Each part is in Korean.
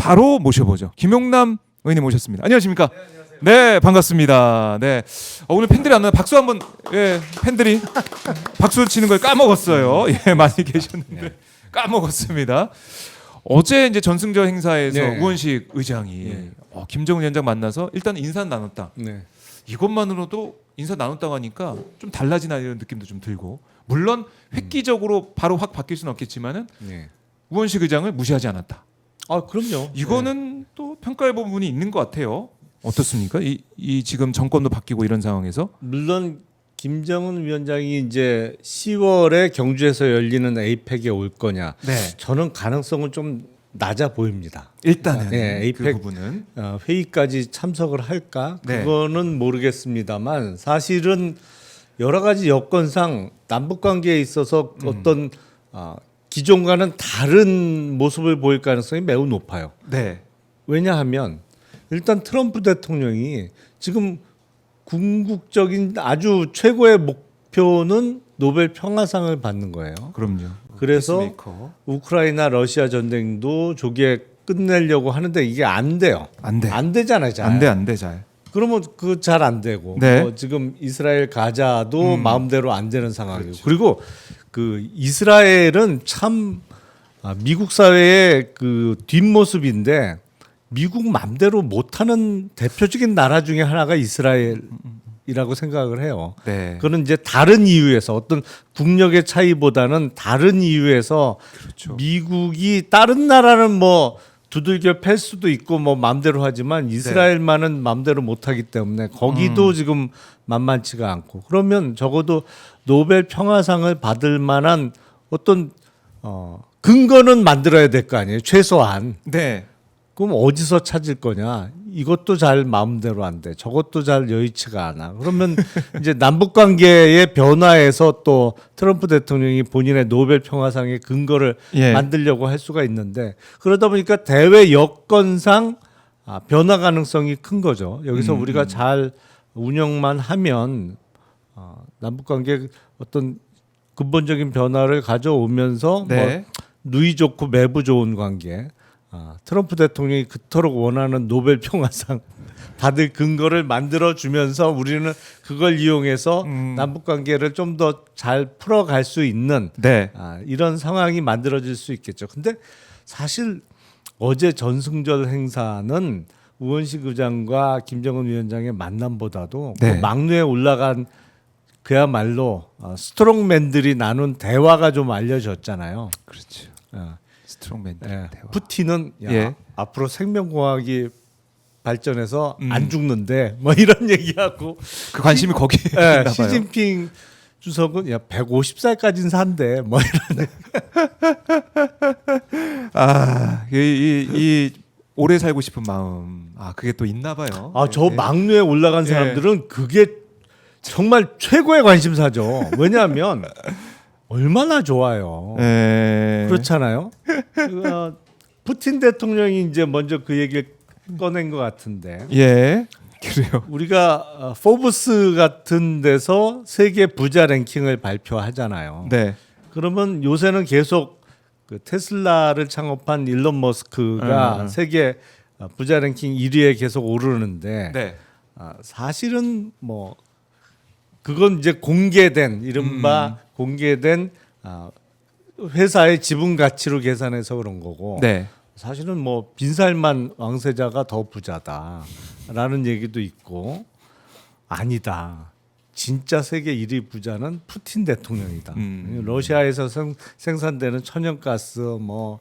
바로 모셔보죠. 김용남 의원님 모셨습니다. 안녕하십니까? 네, 반갑습니다. 네, 오늘 팬들이 안 나요. 박수 한번. 예, 팬들이 박수 치는 걸 까먹었어요. 예, 많이 계셨는데 까먹었습니다. 어제 이제 전승절 행사에서 네. 우원식 의장이 김정은 위원장 만나서 일단 인사 나눴다. 네. 이것만으로도 인사 나눴다고 하니까 좀 달라지나 이런 느낌도 좀 들고, 물론 획기적으로 바로 확 바뀔 수는 없겠지만은 네. 우원식 의장을 무시하지 않았다. 아 그럼요. 이거는 또 평가해 본 부분이 있는 것 같아요. 어떻습니까? 이 지금 정권도 바뀌고 이런 상황에서. 물론 김정은 위원장이 이제 10월에 경주에서 열리는 에이펙에 올 거냐? 네. 저는 가능성은 좀 낮아 보입니다. 일단은 네, 그 에이펙 부분은 회의까지 참석을 할까? 네. 그거는 모르겠습니다만 사실은 여러 가지 여건상 남북 관계에 있어서 어떤 기존과는 다른 모습을 보일 가능성이 매우 높아요. 네. 왜냐하면 일단 트럼프 대통령이 지금 궁극적인 아주 최고의 목표는 노벨 평화상을 받는 거예요. 그럼요. 그래서 피스메이커. 우크라이나 러시아 전쟁도 조기에 끝내려고 하는데 이게 안 돼요. 안 돼. 안 되잖아요. 잘. 안 돼 잘. 그러면 그 잘 안 되고 네. 지금 이스라엘 가자도 마음대로 안 되는 상황이고 그렇죠. 그리고 그 이스라엘은 참 미국 사회의 그 뒷모습인데 미국 맘대로 못하는 대표적인 나라 중에 하나가 이스라엘이라고 생각을 해요. 네. 그는 이제 다른 이유에서 어떤 국력의 차이보다는 다른 이유에서 그렇죠. 미국이 다른 나라는 뭐 두들겨 팰 수도 있고 뭐 맘대로 하지만 이스라엘만은 맘대로 못하기 때문에 거기도 지금 만만치가 않고 그러면 적어도 노벨 평화상을 받을 만한 어떤 근거는 만들어야 될 거 아니에요. 최소한. 네. 그럼 어디서 찾을 거냐? 이것도 잘 마음대로 안 돼. 저것도 잘 여의치가 않아. 그러면 이제 남북 관계의 변화에서 또 트럼프 대통령이 본인의 노벨 평화상의 근거를 예. 만들려고 할 수가 있는데 그러다 보니까 대외 여건상 변화 가능성이 큰 거죠. 여기서 우리가 잘 운영만 하면 남북 관계 어떤 근본적인 변화를 가져오면서 네. 뭐 누이 좋고 매부 좋은 관계. 트럼프 대통령이 그토록 원하는 노벨 평화상 받을 근거를 만들어 주면서 우리는 그걸 이용해서 남북 관계를 좀 더 잘 풀어갈 수 있는 네. 이런 상황이 만들어질 수 있겠죠. 근데 사실 어제 전승절 행사는 우원식 의장과 김정은 위원장의 만남보다도 네. 그 막루에 올라간 그야말로 스트롱맨들이 나눈 대화가 좀 알려졌잖아요. 그렇죠. 어. 스트롱맨 예. 대화. 푸틴은 야, 예. 앞으로 생명공학이 발전해서 안 죽는데 뭐 이런 얘기하고 그 관심이 거기에 예, 있나 봐요. 시진핑 주석은 야 150살까지는 산대 뭐 이런 이 오래 살고 싶은 마음. 그게 또 있나 봐요. 저 네. 막루에 올라간 예. 사람들은 그게 정말 최고의 관심사죠. 왜냐하면 얼마나 좋아요. 네. 그렇잖아요. 푸틴 대통령이 이제 먼저 그 얘기를 꺼낸 것 같은데 예. 그래요. 우리가 포브스 같은 데서 세계 부자 랭킹을 발표하잖아요. 네. 그러면 요새는 계속 그 테슬라를 창업한 일론 머스크가 세계 부자 랭킹 1위에 계속 오르는데 네. 사실은 뭐 그건 이제 공개된 이른바 공개된 회사의 지분 가치로 계산해서 그런 거고 네. 사실은 뭐 빈살만 왕세자가 더 부자다라는 얘기도 있고 아니다. 진짜 세계 1위 부자는 푸틴 대통령이다. 러시아에서 생산되는 천연가스, 뭐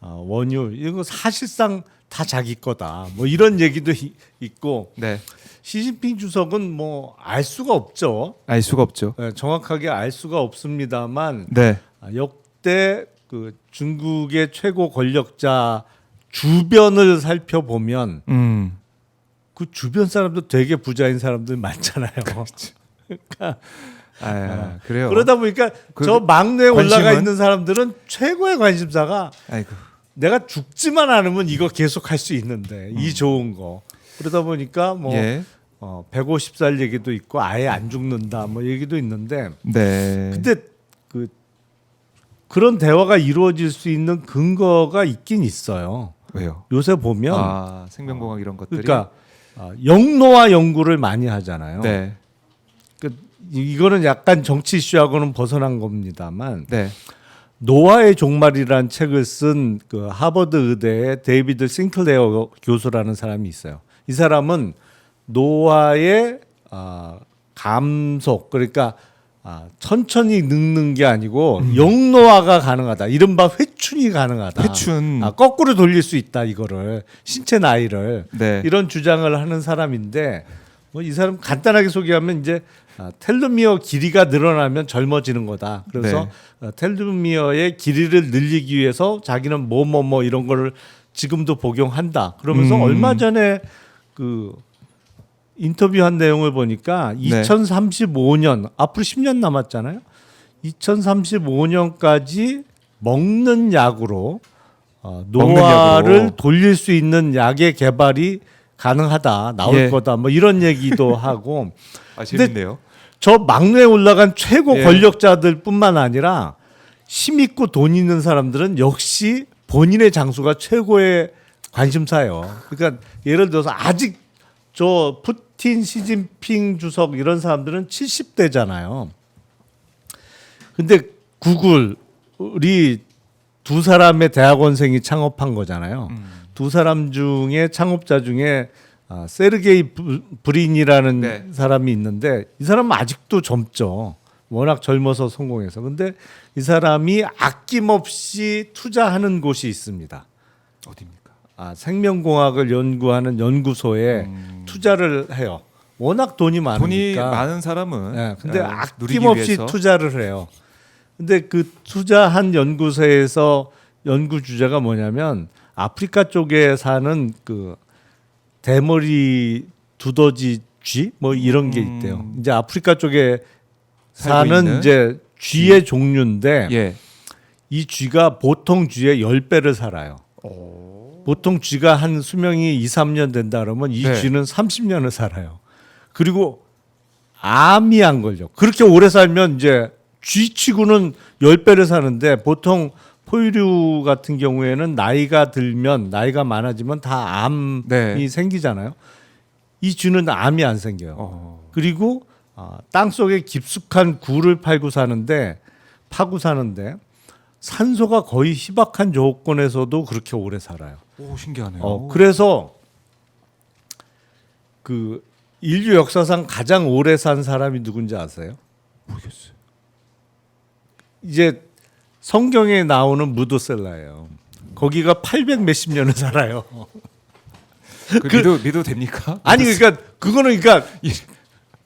원유 이거 사실상 다 자기 거다. 뭐 이런 얘기도 있고 네. 시진핑 주석은 뭐 알 수가 없죠. 알 수가 없죠. 정확하게 알 수가 없습니다만 네. 역대 그 중국의 최고 권력자 주변을 살펴보면 그 주변 사람도 되게 부자인 사람들 많잖아요. 그러니까 그래요. 그러다 보니까 그 저 막내에 올라가 관심은? 있는 사람들은 최고의 관심사가 아이고. 내가 죽지만 않으면 이거 계속 할 수 있는데 이 좋은 거. 그러다 보니까 뭐 예. 150살 얘기도 있고 아예 안 죽는다 뭐 얘기도 있는데 네. 근데 그런 대화가 이루어질 수 있는 근거가 있긴 있어요. 왜요? 요새 보면 생명공학 이런 것들이. 그러니까 영노화 연구를 많이 하잖아요. 네. 이거는 약간 정치 이슈하고는 벗어난 겁니다만 네. 노화의 종말이라는 책을 쓴 그 하버드 의대의 데이비드 싱클레어 교수라는 사람이 있어요. 이 사람은 노화의 감속, 그러니까 천천히 늙는 게 아니고 영노화가 가능하다. 이른바 회춘이 가능하다. 회춘. 거꾸로 돌릴 수 있다. 이거를 신체 나이를 네. 이런 주장을 하는 사람인데 뭐 이 사람 간단하게 소개하면 이제 텔로미어 길이가 늘어나면 젊어지는 거다. 그래서 텔로미어의 길이를 늘리기 위해서 자기는 뭐 이런 거를 지금도 복용한다. 그러면서 얼마 전에 그 인터뷰한 내용을 보니까 네. 2035년 앞으로 10년 남았잖아요. 2035년까지 먹는 약으로 노화를 약으로. 돌릴 수 있는 약의 개발이 가능하다, 나올 예. 거다, 뭐 이런 얘기도 하고. 재밌네요. 저 막내에 올라간 최고 예. 권력자들뿐만 아니라 힘 있고 돈 있는 사람들은 역시 본인의 장수가 최고의 관심사예요. 그러니까 예를 들어서 아직 저 푸틴, 시진핑 주석 이런 사람들은 70대잖아요. 근데 구글이 두 사람의 대학원생이 창업한 거잖아요. 두 사람 중에 창업자 중에 세르게이 브린이라는 네. 사람이 있는데 이 사람은 아직도 젊죠. 워낙 젊어서 성공해서. 근데 이 사람이 아낌없이 투자하는 곳이 있습니다. 어디입니까? 생명공학을 연구하는 연구소에 투자를 해요. 워낙 돈이 많으니까. 돈이 많은 사람은 네, 근데 누리기 아낌없이 위해서. 투자를 해요. 근데 그 투자한 연구소에서 연구 주제가 뭐냐면 아프리카 쪽에 사는 그 대머리 두더지 쥐 뭐 이런 게 있대요. 이제 아프리카 쪽에 살고 사는 있는 이제 쥐의 종류인데 예. 이 쥐가 보통 쥐의 10배를 살아요. 보통 쥐가 한 수명이 2, 3년 된다 그러면 이 네. 쥐는 30년을 살아요. 그리고 암이 안 걸려. 그렇게 오래 살면 이제 쥐치고는 10배를 사는데 보통 포유류 같은 경우에는 나이가 들면 나이가 많아지면 다 암이 네. 생기잖아요. 이 쥐는 암이 안 생겨요. 그리고 땅 속에 깊숙한 굴을 파고 사는데 산소가 거의 희박한 조건에서도 그렇게 오래 살아요. 오, 신기하네요. 그래서 그 인류 역사상 가장 오래 산 사람이 누군지 아세요? 모르겠어요. 이제 성경에 나오는 무드셀라예요. 거기가 800 몇십 년을 살아요. 믿어도 됩니까? 아니 그러니까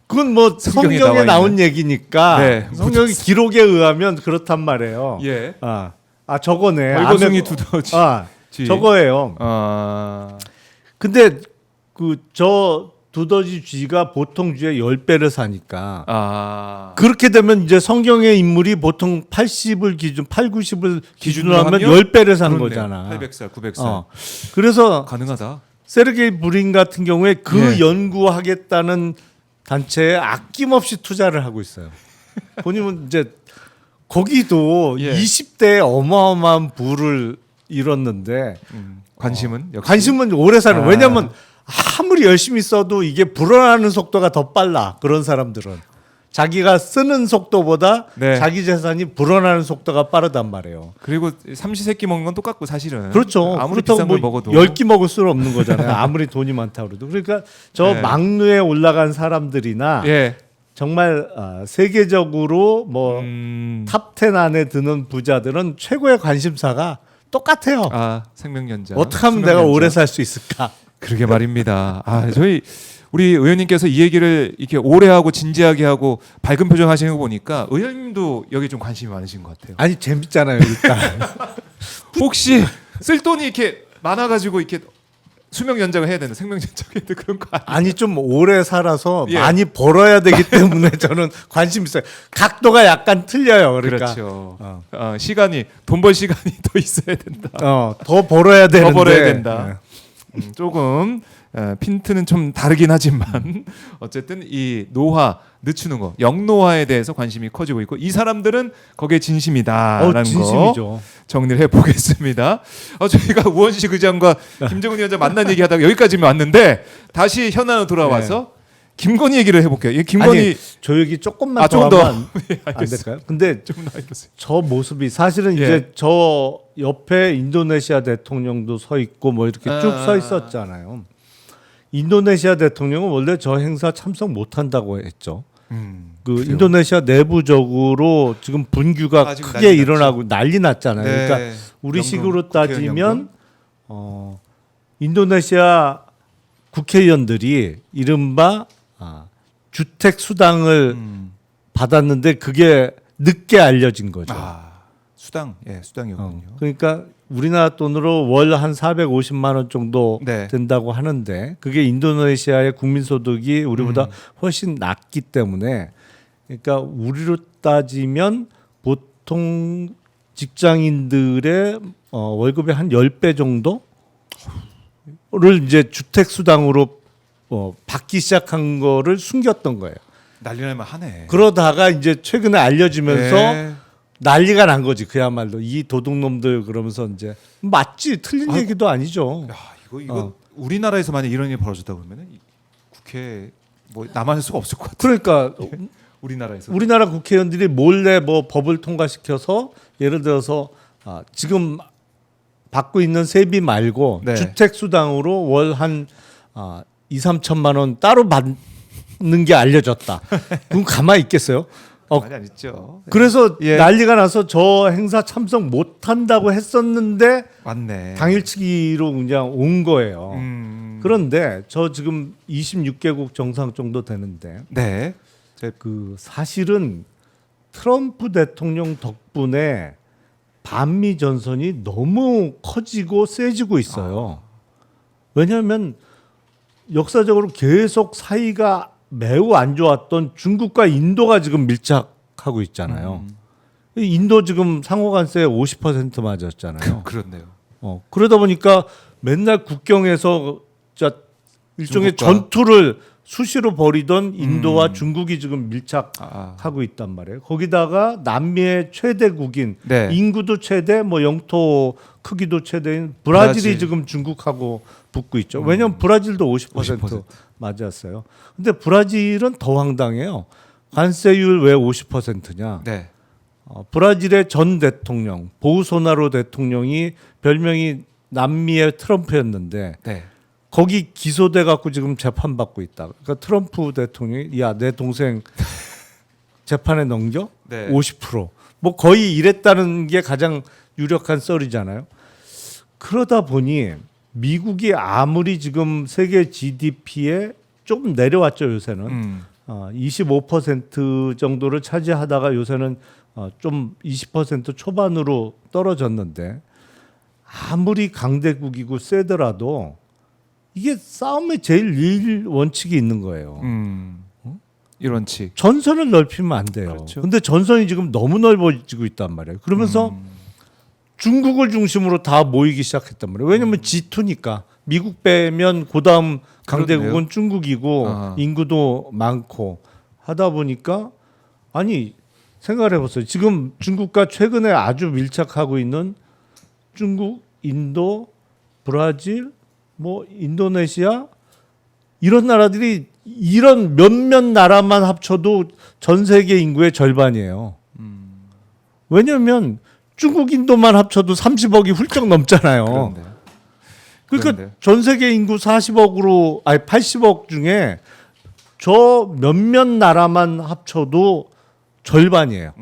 그건 뭐 성경에 성경에 나와 나온 있는. 얘기니까 네. 성경 기록에 의하면 그렇단 말이에요. 예. 저거네. 벌거숭이 아메- 두더지. 쥐. 저거예요. 근데 그 저 두더지 쥐가 보통 쥐의 10배를 사니까 그렇게 되면 이제 성경의 인물이 보통 80을 기준, 8, 90을 기준으로 하면 10배를 사는 거잖아. 800살, 900살. 그래서 가능하다. 세르게이 브린 같은 경우에 그 예. 연구하겠다는 단체에 아낌없이 투자를 하고 있어요. 본인은 이제 거기도 예. 20대에 어마어마한 부를 이뤘는데 관심은 역시 관심은 오래 사는. 왜냐하면 아무리 열심히 써도 이게 불어나는 속도가 더 빨라. 그런 사람들은 자기가 쓰는 속도보다 네. 자기 재산이 불어나는 속도가 빠르단 말이에요. 그리고 삼시세끼 먹는 건 똑같고 사실은 그렇죠. 아무리 그렇다고 비싼 걸 먹어도 10끼 먹을 수는 없는 거잖아요. 아무리 돈이 많다 그래도. 그러니까 저 네. 막루에 올라간 사람들이나 예. 정말 세계적으로 뭐 탑 10 안에 드는 부자들은 최고의 관심사가 똑같아요. 생명연장. 어떻게 하면 내가 수명연장. 오래 살 수 있을까? 그러게 말입니다. 우리 의원님께서 이 얘기를 이렇게 오래 하고 진지하게 하고 밝은 표정 하시는 거 보니까 의원님도 여기 좀 관심이 많으신 것 같아요. 아니 재밌잖아요 일단. 혹시 쓸 돈이 이렇게 많아가지고 이렇게 수명 연장을 해야 되는 생명 연장해야 되는 그런 거 아니에요? 아니 좀 오래 살아서 예. 많이 벌어야 되기 때문에 저는 관심 있어요. 각도가 약간 틀려요. 그러니까 그렇죠. 시간이 돈 벌 시간이 더 있어야 된다. 더 벌어야 되는데. 더 벌어야 된다. 조금 핀트는 좀 다르긴 하지만 어쨌든 이 노화 늦추는 거 영노화에 대해서 관심이 커지고 있고 이 사람들은 거기에 진심이다라는 거 진심이죠. 정리를 해보겠습니다. 저희가 우원식 의장과 김정은 위원장 만난 얘기하다가 여기까지만 왔는데 다시 현안으로 돌아와서 김건희 얘기를 해볼게요. 김건희 아니, 저 얘기 조금만 조금 더 더 하면 예, 안 알겠습니다. 될까요? 근데 좀 알겠어요. 저 모습이 사실은 예. 이제 저 옆에 인도네시아 대통령도 서 있고 뭐 이렇게 쭉 아. 서 있었잖아요. 인도네시아 대통령은 원래 저 행사 참석 못 한다고 했죠. 그 그래요? 인도네시아 내부적으로 지금 분규가 지금 크게 난리 일어나고 난리 났잖아요. 네. 그러니까 우리 연금, 식으로 국회의원 따지면 인도네시아 국회의원들이 이른바 주택 수당을 받았는데 그게 늦게 알려진 거죠. 수당이었군요. 그러니까 우리나라 돈으로 월 한 450만 원 정도 네. 된다고 하는데 그게 인도네시아의 국민 소득이 우리보다 훨씬 낮기 때문에 그러니까 우리로 따지면 보통 직장인들의 월급의 한 10배 정도를 이제 주택 수당으로 받기 시작한 거를 숨겼던 거예요. 난리 날만 하네. 그러다가 이제 최근에 알려지면서 네. 난리가 난 거지. 그야말로 이 도둑놈들 그러면서 이제 맞지 틀린 아, 얘기도 아니죠. 야, 이거 우리나라에서 만약 이런 일이 벌어졌다 그러면은 국회 뭐 남아날 수가 없을 것 같아요. 그러니까 우리나라에서. 우리나라 국회의원들이 몰래 뭐 법을 통과시켜서 예를 들어서 지금 받고 있는 세비 말고 네. 주택 수당으로 월 한 2, 3천만 원 따로 받는 게 알려졌다. 그럼 가만히 있겠어요? 많이 안 있죠. 네. 그래서 예. 난리가 나서 저 행사 참석 못 한다고 했었는데 맞네. 당일치기로 그냥 온 거예요. 그런데 그런데 저 지금 26개국 정상 정도 되는데 네. 그 사실은 트럼프 대통령 덕분에 반미 전선이 너무 커지고 세지고 있어요. 왜냐하면 역사적으로 계속 사이가 매우 안 좋았던 중국과 인도가 지금 밀착하고 있잖아요. 인도 지금 상호관세 50% 맞았잖아요. 그렇네요. 그러다 보니까 맨날 국경에서 진짜 일종의 중국과. 전투를 수시로 벌이던 인도와 중국이 지금 밀착하고 있단 말이에요. 거기다가 남미의 최대국인 네. 인구도 최대, 뭐 영토 크기도 최대인 브라질이 브라질. 지금 중국하고 붙고 있죠. 왜냐하면 브라질도 50% 맞았어요. 근데 브라질은 더 황당해요. 관세율 왜 50%냐? 네. 브라질의 전 대통령 보우소나로 대통령이 별명이 남미의 트럼프였는데 네. 거기 기소돼 갖고 지금 재판 받고 있다. 그러니까 트럼프 대통령이 야 내 동생 재판에 넘겨 네. 50%뭐 거의 이랬다는 게 가장 유력한 썰이잖아요. 그러다 보니 미국이 아무리 지금 세계 GDP에 좀 내려왔죠 요새는 25% 정도를 차지하다가 요새는 좀 20% 초반으로 떨어졌는데 아무리 강대국이고 세더라도 이게 싸움의 제일 일 원칙이 있는 거예요. 이 원칙. 전선을 넓히면 안 돼요. 그렇죠. 근데 전선이 지금 너무 넓어지고 있단 말이에요. 그러면서 중국을 중심으로 다 모이기 시작했단 말이에요. 왜냐하면 G2니까 미국 빼면 그다음 강대국은 그렇네요. 중국이고 아하. 인구도 많고 하다 보니까 아니 생각을 해보세요. 지금 중국과 최근에 아주 밀착하고 있는 중국, 인도, 브라질, 뭐 인도네시아 이런 나라들이 이런 몇몇 나라만 합쳐도 전 세계 인구의 절반이에요. 왜냐하면 중국, 인도만 합쳐도 30억이 훌쩍 넘잖아요. 그런데요. 그러니까 그런데요. 전 세계 인구 40억으로 아니 80억 중에 저 몇몇 나라만 합쳐도 절반이에요.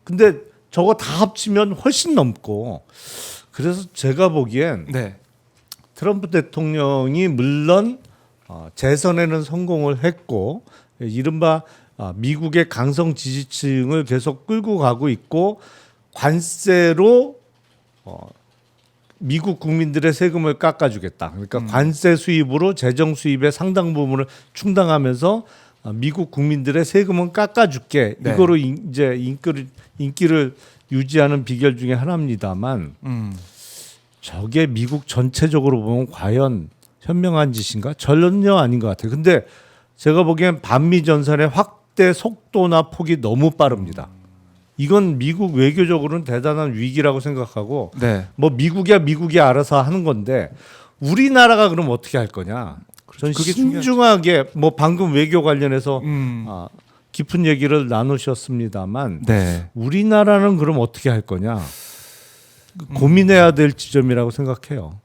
근데 저거 다 합치면 훨씬 넘고 그래서 제가 보기엔 네. 트럼프 대통령이 물론 재선에는 성공을 했고 이른바 미국의 강성 지지층을 계속 끌고 가고 있고 관세로 미국 국민들의 세금을 깎아주겠다. 그러니까 관세 수입으로 재정 수입의 상당 부분을 충당하면서 미국 국민들의 세금은 깎아줄게. 네. 이거로 이제 인기를 유지하는 비결 중에 하나입니다만 저게 미국 전체적으로 보면 과연 현명한 짓인가? 전혀 아닌 것 같아요. 근데 제가 보기엔 반미 전선의 확대 속도나 폭이 너무 빠릅니다. 이건 미국 외교적으로는 대단한 위기라고 생각하고 네. 뭐 미국이 알아서 하는 건데 우리나라가 그럼 어떻게 할 거냐? 저는 그게 신중하게 뭐 방금 외교 관련해서 음. 깊은 얘기를 나누셨습니다만 네. 우리나라는 그럼 어떻게 할 거냐? 고민해야 될 지점이라고 생각해요.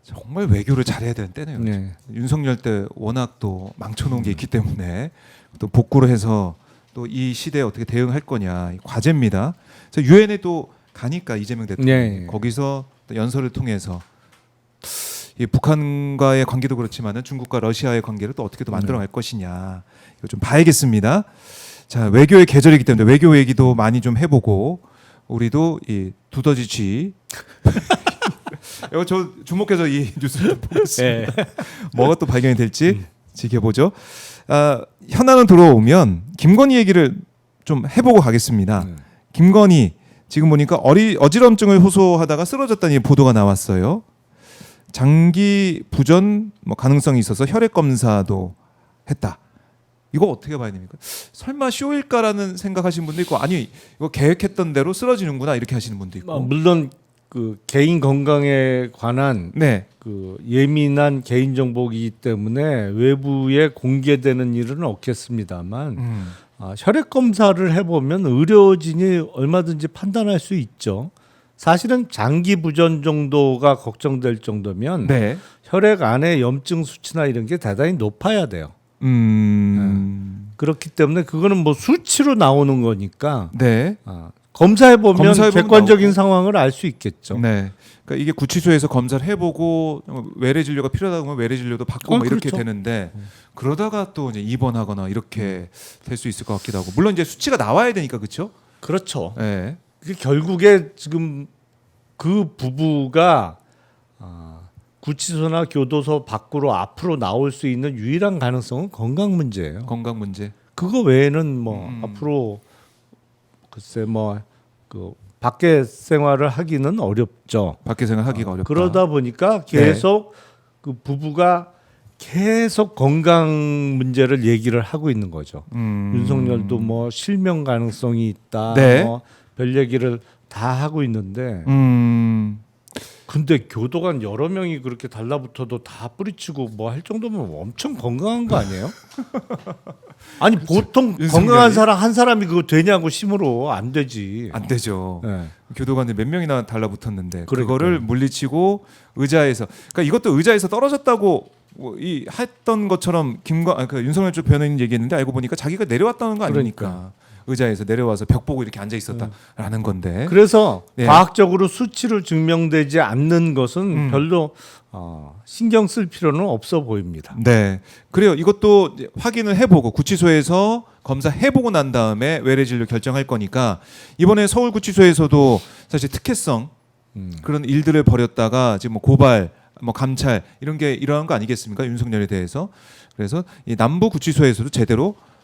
정말 외교를 잘해야 되는 때네요. 네. 윤석열 때 워낙 또 망쳐놓은 게 있기 때문에 또 복구를 해서 또 이 시대에 어떻게 대응할 거냐 이 과제입니다. 그래서 유엔에 또 가니까 이재명 대통령 네. 거기서 또 연설을 통해서 이 북한과의 관계도 그렇지만은 중국과 러시아의 관계를 또 어떻게 또 만들어갈 것이냐 이거 좀 봐야겠습니다. 자 외교의 계절이기 때문에 외교 얘기도 많이 좀 해보고 우리도 이 두더지쥐 이거 저 주목해서 이 뉴스를 좀 보겠습니다. 네. 뭐가 또 발견이 될지 지켜보죠. 현안은 들어오면 김건희 얘기를 좀 해보고 가겠습니다. 김건희 지금 보니까 어지럼증을 호소하다가 쓰러졌다는 이 보도가 나왔어요. 장기 부전 뭐 가능성이 있어서 혈액 검사도 했다. 이거 어떻게 봐야 됩니까? 설마 쇼일까라는 생각하시는 분도 있고 아니 이거 계획했던 대로 쓰러지는구나 이렇게 하시는 분도 있고. 물론 그 개인 건강에 관한 네. 그 예민한 개인 정보이기 때문에 외부에 공개되는 일은 없겠습니다만 혈액 검사를 해보면 의료진이 얼마든지 판단할 수 있죠. 사실은 장기 부전 정도가 걱정될 정도면 네. 혈액 안에 염증 수치나 이런 게 대단히 높아야 돼요. 그렇기 때문에 그거는 뭐 수치로 나오는 거니까 네. 검사해 보면 검사해보면 객관적인 나오고. 상황을 알 수 있겠죠. 네. 그러니까 이게 구치소에서 검사를 해보고 외래 진료가 필요하다 보면 외래 진료도 받고 뭐 이렇게 그렇죠. 되는데 그러다가 또 이제 입원하거나 이렇게 될 수 있을 것 같기도 하고 물론 이제 수치가 나와야 되니까 그렇죠. 그렇죠. 네. 그게 결국에 지금 그 부부가 구치소나 교도소 밖으로 앞으로 나올 수 있는 유일한 가능성은 건강 문제예요. 건강 문제. 그거 외에는 뭐 앞으로 글쎄 뭐 그 밖에 생활을 하기는 어렵죠. 밖에 생활하기가 어렵다. 그러다 보니까 계속 그 부부가 계속 건강 문제를 얘기를 하고 있는 거죠. 윤석열도 뭐 실명 가능성이 있다. 네. 뭐 별 얘기를 다 하고 있는데 근데 교도관 여러 명이 그렇게 달라붙어도 다 뿌리치고 뭐 할 정도면 엄청 건강한 거 아니에요? 아니 보통 윤석열이? 건강한 사람 한 사람이 그거 되냐고 심으로 안 되지. 안 되죠. 네. 교도관들 몇 명이나 달라붙었는데 그러니까요. 그거를 물리치고 의자에서 그러니까 이것도 의자에서 떨어졌다고 이 했던 것처럼 그 윤석열 쪽 변호인 얘기했는데 알고 보니까 자기가 내려왔다는 거 아닙니까? 의자에서 내려와서 벽 보고 이렇게 앉아 있었다라는 건데. 그래서 네. 과학적으로 수치로 증명되지 않는 것은 별로 신경 쓸 필요는 없어 보입니다. 네. 그래요. 이것도 이제 확인을 해보고 구치소에서 검사해보고 난 다음에 외래 진료 결정할 거니까 이번에 서울구치소에서도 사실 특혜성 그런 일들을 벌였다가 지금 뭐 고발, 뭐 감찰 이런 게 일어난 거 아니겠습니까? 윤석열에 대해서. 그래서 이 남부 구치소에서도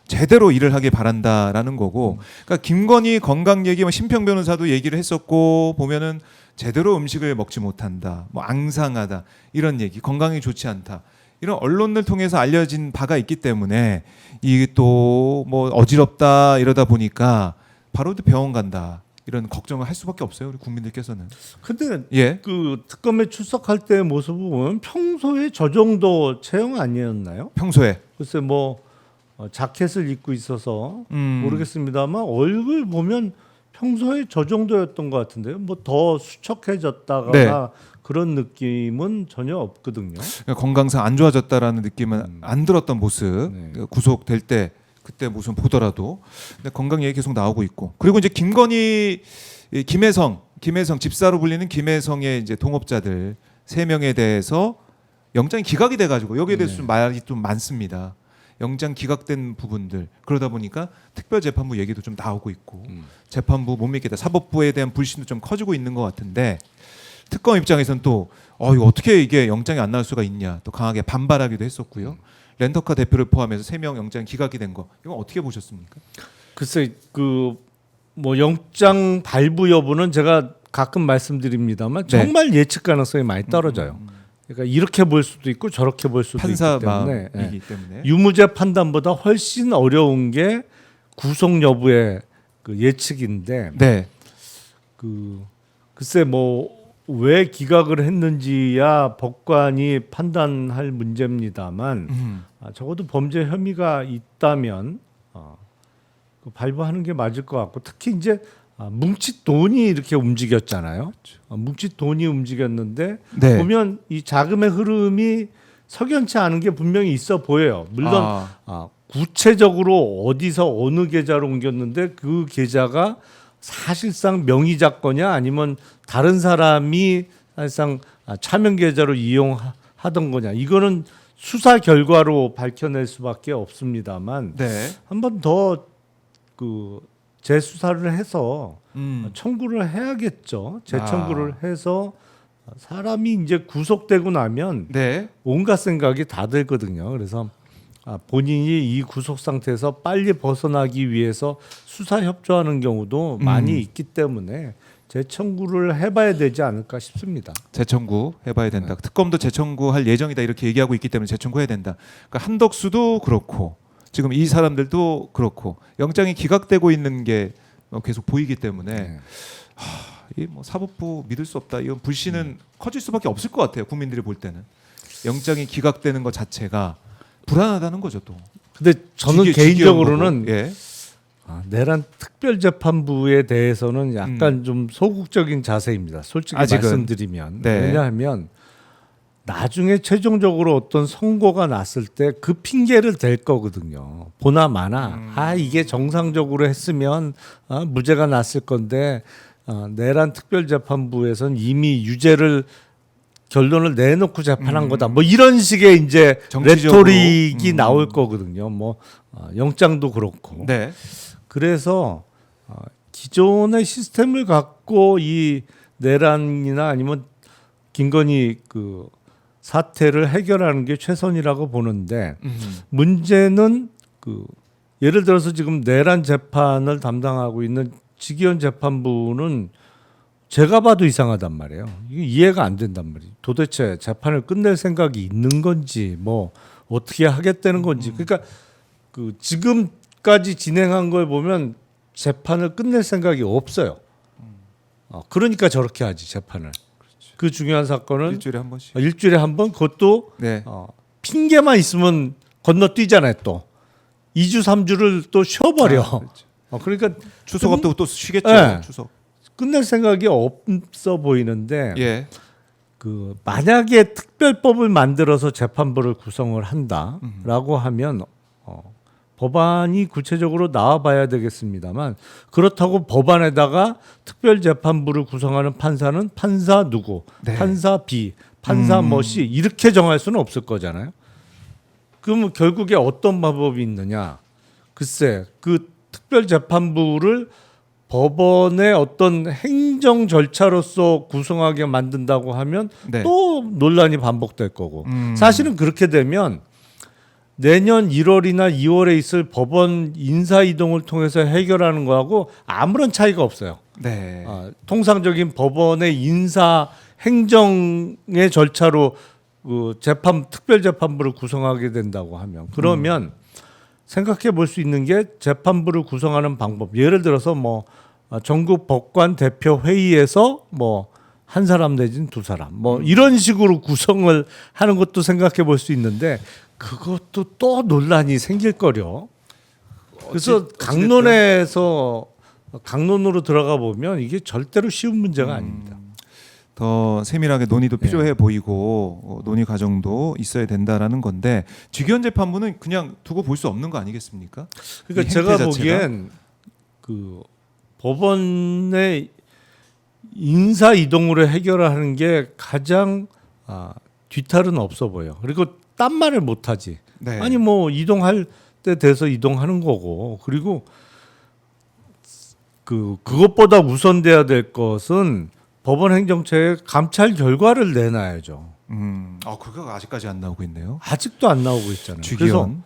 제대로 일을 하길 바란다라는 거고. 그러니까 김건희 건강 얘기, 뭐 심평 변호사도 얘기를 했었고 보면은 제대로 음식을 먹지 못한다, 뭐 앙상하다 이런 얘기, 건강이 좋지 않다 이런 언론을 통해서 알려진 바가 있기 때문에 이게 또 뭐 어지럽다 이러다 보니까 바로 또 병원 간다 이런 걱정을 할 수밖에 없어요 우리 국민들께서는. 근데 예. 그 특검에 출석할 때 모습을 보면 평소에 저 정도 체형 아니었나요? 평소에 글쎄 뭐 자켓을 입고 있어서 음. 모르겠습니다만 얼굴 보면 평소에 저 정도였던 것 같은데요. 뭐 더 수척해졌다가 네. 그런 느낌은 전혀 없거든요. 그러니까 건강상 안 좋아졌다라는 느낌은 안 들었던 모습. 네. 구속될 때 그때 모습 보더라도 근데 건강 얘기 계속 나오고 있고 그리고 이제 김건희, 김혜성 집사로 불리는 김혜성의 이제 동업자들 3명에 대해서 영장이 기각이 돼가지고 여기에 대해서 좀 말이 좀 많습니다. 영장 기각된 부분들 그러다 보니까 특별재판부 얘기도 좀 나오고 있고 재판부 못 믿겠다 사법부에 대한 불신도 좀 커지고 있는 것 같은데 특검 입장에서는 또 이거 어떻게 이게 영장이 안 나올 수가 있냐 또 강하게 반발하기도 했었고요. 렌터카 대표를 포함해서 3명 영장 기각이 된 거 이거 어떻게 보셨습니까? 글쎄 그 뭐 영장 발부 여부는 제가 가끔 말씀드립니다만 네. 정말 예측 가능성이 많이 떨어져요. 그러니까 이렇게 볼 수도 있고 저렇게 볼 수도 판사 있기 때문에 마음이기 때문에. 유무죄 판단보다 훨씬 어려운 게 구속 여부의 그 예측인데 네. 글쎄 뭐 왜 기각을 했는지야 법관이 판단할 문제입니다만 적어도 범죄 혐의가 있다면 발부하는 게 맞을 것 같고 특히 이제 뭉칫 돈이 이렇게 움직였잖아요. 뭉칫 돈이 움직였는데 네. 보면 이 자금의 흐름이 석연치 않은 게 분명히 있어 보여요. 물론 구체적으로 어디서 어느 계좌로 옮겼는데 그 계좌가 사실상 명의자거냐 아니면 다른 사람이 사실상 차명 계좌로 이용하던 거냐 이거는 수사 결과로 밝혀낼 수밖에 없습니다만 네. 한 번 더 재수사를 해서 청구를 해야겠죠. 재청구를 해서 사람이 이제 구속되고 나면 네. 온갖 생각이 다 들거든요. 그래서 본인이 이 구속 상태에서 빨리 벗어나기 위해서 수사 협조하는 경우도 많이 있기 때문에 재청구를 해봐야 되지 않을까 싶습니다. 재청구 해봐야 된다. 특검도 재청구할 예정이다 이렇게 얘기하고 있기 때문에 재청구해야 된다. 그러니까 한덕수도 그렇고 지금 이 사람들도 그렇고 영장이 기각되고 있는 게 계속 보이기 때문에 이 뭐 사법부 믿을 수 없다. 이건 불신은 커질 수밖에 없을 것 같아요. 국민들이 볼 때는 영장이 기각되는 것 자체가 불안하다는 거죠 또. 근데 저는 개인적으로는 예. 내란 특별재판부에 대해서는 약간 좀 소극적인 자세입니다. 솔직히 아직은. 말씀드리면 네. 왜냐하면 나중에 최종적으로 어떤 선고가 났을 때 그 핑계를 댈 거거든요. 보나 마나 이게 정상적으로 했으면 무죄가 났을 건데 내란 특별재판부에서는 이미 유죄를 결론을 내놓고 재판한 거다. 뭐 이런 식의 이제 정치적으로. 레토릭이 나올 거거든요. 뭐 영장도 그렇고. 네. 그래서 기존의 시스템을 갖고 이 내란이나 아니면 김건희 그 사태를 해결하는 게 최선이라고 보는데 문제는 예를 들어서 지금 내란 재판을 담당하고 있는 지기현 재판부는 제가 봐도 이상하단 말이에요. 이게 이해가 안 된단 말이에요. 도대체 재판을 끝낼 생각이 있는 건지 뭐 어떻게 하겠다는 건지. 그러니까 지금까지 진행한 걸 보면 재판을 끝낼 생각이 없어요. 그러니까 저렇게 하지 재판을. 그 중요한 사건은 일주일에 한 번씩. 일주일에 한 번 그것도 네. 핑계만 있으면 건너뛰잖아요. 또 2주 3주를 또 쉬어버려. 그렇죠. 그러니까 추석 앞두고 또 쉬겠죠. 네. 추석. 끝낼 생각이 없어 보이는데 예. 만약에 특별법을 만들어서 재판부를 구성을 한다라고 하면 법안이 구체적으로 나와봐야 되겠습니다만 그렇다고 법안에다가 특별재판부를 구성하는 판사는 판사 누구, 네. 판사 B, 판사 뭐 C 이렇게 정할 수는 없을 거잖아요. 그러면 결국에 어떤 방법이 있느냐? 글쎄 그 특별재판부를 법원의 어떤 행정 절차로서 구성하게 만든다고 하면 네. 또 논란이 반복될 거고 사실은 그렇게 되면 내년 1월이나 2월에 있을 법원 인사 이동을 통해서 해결하는 거하고 아무런 차이가 없어요. 네. 통상적인 법원의 인사 행정의 절차로 특별재판부를 구성하게 된다고 하면 그러면 생각해 볼 수 있는 게 재판부를 구성하는 방법. 예를 들어서 뭐 전국 법관 대표 회의에서 뭐 한 사람 내지는 두 사람 뭐 이런 식으로 구성을 하는 것도 생각해 볼 수 있는데 그것도 또 논란이 생길 거려. 그래서 강론으로 들어가 보면 이게 절대로 쉬운 문제가 아닙니다. 더 세밀하게 논의도 필요해 보이고 논의 과정도 있어야 된다라는 건데 지기현 재판부는 그냥 두고 볼 수 없는 거 아니겠습니까? 그러니까 이 제가 행태 자체가? 보기엔 법원의 인사 이동으로 해결하는 게 가장 뒤탈은 없어 보여. 그리고 딴 말을 못 하지. 네. 아니 뭐 이동할 때 돼서 이동하는 거고. 그리고 그것보다 우선돼야 될 것은 법원 행정처에 감찰 결과를 내놔야죠. 그거 아직까지 안 나오고 있네요. 아직도 안 나오고 있잖아요. 그래서 주기현.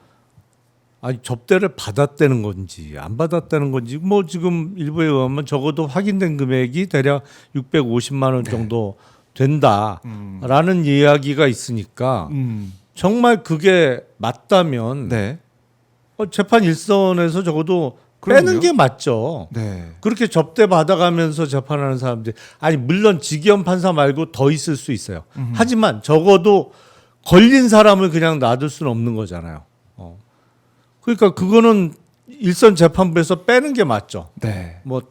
접대를 받았다는 건지 안 받았다는 건지 뭐 지금 일부에 의하면 적어도 확인된 금액이 대략 650만 원 정도 된다라는 이야기가 있으니까 정말 그게 맞다면 네. 재판 일선에서 적어도 그럼요. 빼는 게 맞죠. 네. 그렇게 접대 받아가면서 재판하는 사람들 아니 물론 직위원 판사 말고 더 있을 수 있어요. 하지만 적어도 걸린 사람을 그냥 놔둘 수는 없는 거잖아요. 그러니까 그거는 일선 재판부에서 빼는 게 맞죠. 네. 뭐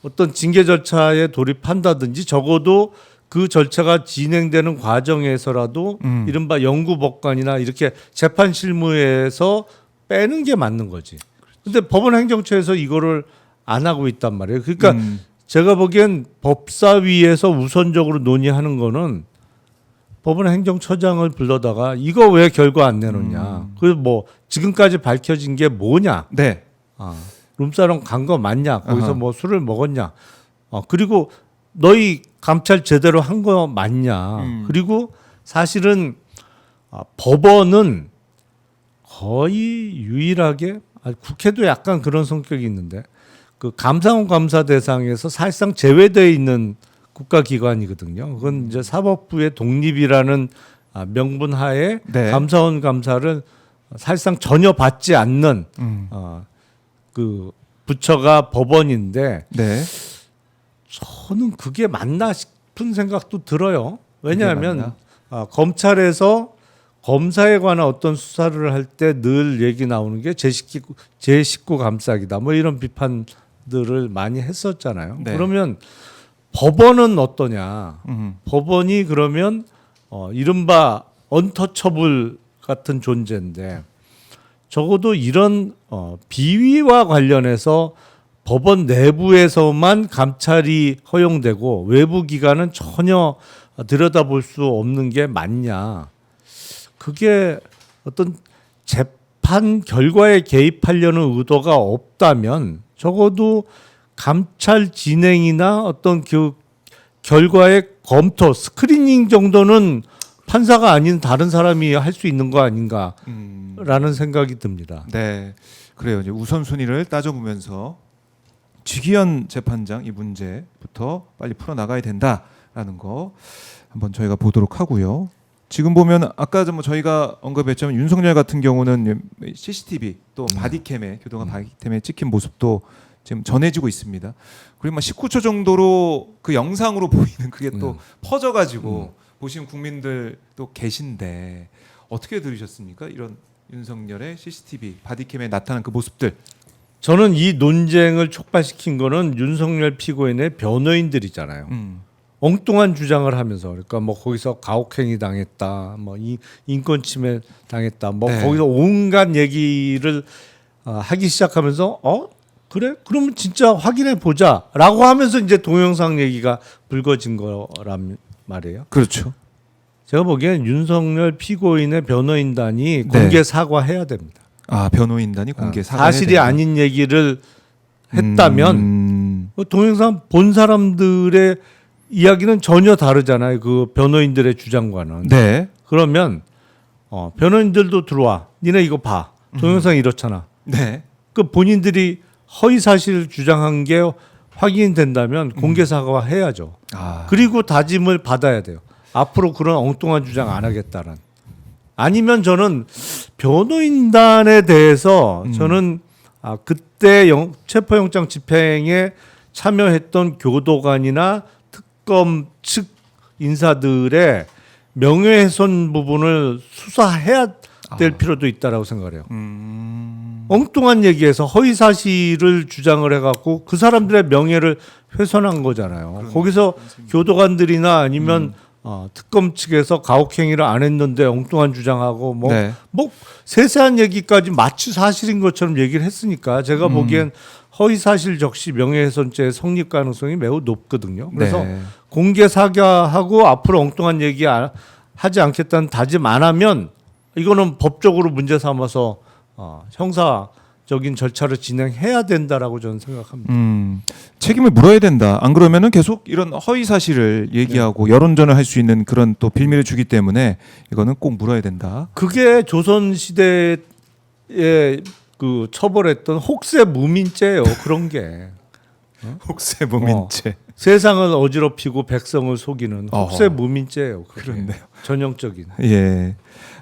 어떤 징계 절차에 돌입한다든지 적어도 그 절차가 진행되는 과정에서라도 이른바 영구법관이나 이렇게 재판 실무에서 빼는 게 맞는 거지. 근데 법원 행정처에서 이거를 안 하고 있단 말이에요. 그러니까 제가 보기엔 법사위에서 우선적으로 논의하는 거는 법원 행정처장을 불러다가 이거 왜 결과 안 내놓냐. 그리고 뭐 지금까지 밝혀진 게 뭐냐. 네. 룸사롱 간 거 맞냐. 거기서 아하. 뭐 술을 먹었냐. 그리고 너희 감찰 제대로 한 거 맞냐. 그리고 사실은 법원은 거의 유일하게 국회도 약간 그런 성격이 있는데 그 감사원 감사 대상에서 사실상 제외되어 있는 국가기관이거든요. 그건 이제 사법부의 독립이라는 명분 하에 네. 감사원 감사를 사실상 전혀 받지 않는 그 부처가 법원인데 네. 저는 그게 맞나 싶은 생각도 들어요. 그게 왜냐하면 검찰에서 검사에 관한 어떤 수사를 할 때 늘 얘기 나오는 게 제19 감싸기다. 뭐 이런 비판들을 많이 했었잖아요. 네. 그러면 법원은 어떠냐? 음. 법원이 그러면 이른바 언터처블 같은 존재인데 적어도 이런 비위와 관련해서 법원 내부에서만 감찰이 허용되고 외부 기관은 전혀 들여다볼 수 없는 게 맞냐? 그게 어떤 재판 결과에 개입하려는 의도가 없다면 적어도 감찰 진행이나 어떤 그 결과의 검토, 스크리닝 정도는 판사가 아닌 다른 사람이 할 수 있는 거 아닌가라는 생각이 듭니다. 네. 그래요. 이제 우선순위를 따져보면서 직위원 재판장 이 문제부터 빨리 풀어 나가야 된다라는 거 한번 저희가 보도록 하고요. 지금 보면 아까 뭐 저희가 언급했지만 윤석열 같은 경우는 CCTV 또 바디캠에 교도관 바디캠에 찍힌 모습도 지금 전해지고 있습니다. 그리고 막 19초 정도로 그 영상으로 보이는 그게 또 퍼져가지고 보시는 국민들도 계신데 어떻게 들으셨습니까? 이런 윤석열의 CCTV 바디캠에 나타난 그 모습들. 저는 이 논쟁을 촉발시킨 거는 윤석열 피고인의 변호인들이잖아요. 엉뚱한 주장을 하면서 그러니까 뭐 거기서 가혹행위 당했다, 뭐 인권 침해 당했다, 뭐 네. 거기서 온갖 얘기를 하기 시작하면서 그래? 그러면 진짜 확인해 보자라고 하면서 이제 동영상 얘기가 불거진 거란 말이에요. 그렇죠. 제가 보기엔 윤석열 피고인의 변호인단이 공개 사과해야 됩니다. 아 변호인단이 공개 사과해야 사실이 된다. 아닌 얘기를 했다면 동영상 본 사람들의 이야기는 전혀 다르잖아요. 그 변호인들의 주장과는. 네. 그러면 변호인들도 들어와. 니네 이거 봐. 동영상 이렇잖아. 네. 그 본인들이 허위 사실을 주장한 게 확인된다면 공개 사과해야죠. 그리고 다짐을 받아야 돼요. 앞으로 그런 엉뚱한 주장 안 하겠다는. 아니면 저는 변호인단에 대해서 저는 그때 체포영장 집행에 참여했던 교도관이나 특검 측 인사들의 명예훼손 부분을 수사해야 될 필요도 있다라고 생각을 해요. 엉뚱한 얘기에서 허위 사실을 주장을 해갖고 그 사람들의 명예를 훼손한 거잖아요. 거기서 교도관들이나 아니면 특검 측에서 가혹행위를 안 했는데 엉뚱한 주장하고 뭐 세세한 얘기까지 마치 사실인 것처럼 얘기를 했으니까 제가 보기엔 허위 사실 적시 명예훼손죄 성립 가능성이 매우 높거든요. 그래서 공개 사과하고 앞으로 엉뚱한 얘기 하지 않겠다는 다짐 안 하면 이거는 법적으로 문제 삼아서 형사적인 절차를 진행해야 된다라고 저는 생각합니다. 책임을 물어야 된다. 안 그러면은 계속 이런 허위 사실을 얘기하고 여론전을 할 수 있는 그런 또 빌미를 주기 때문에 이거는 꼭 물어야 된다. 그게 조선 시대에 그 처벌했던 혹세 무민죄예요. 그런 게. 혹세 무민죄. 세상을 어지럽히고 백성을 속이는 흡세 무민죄예요. 그렇네요. 전형적인. 예,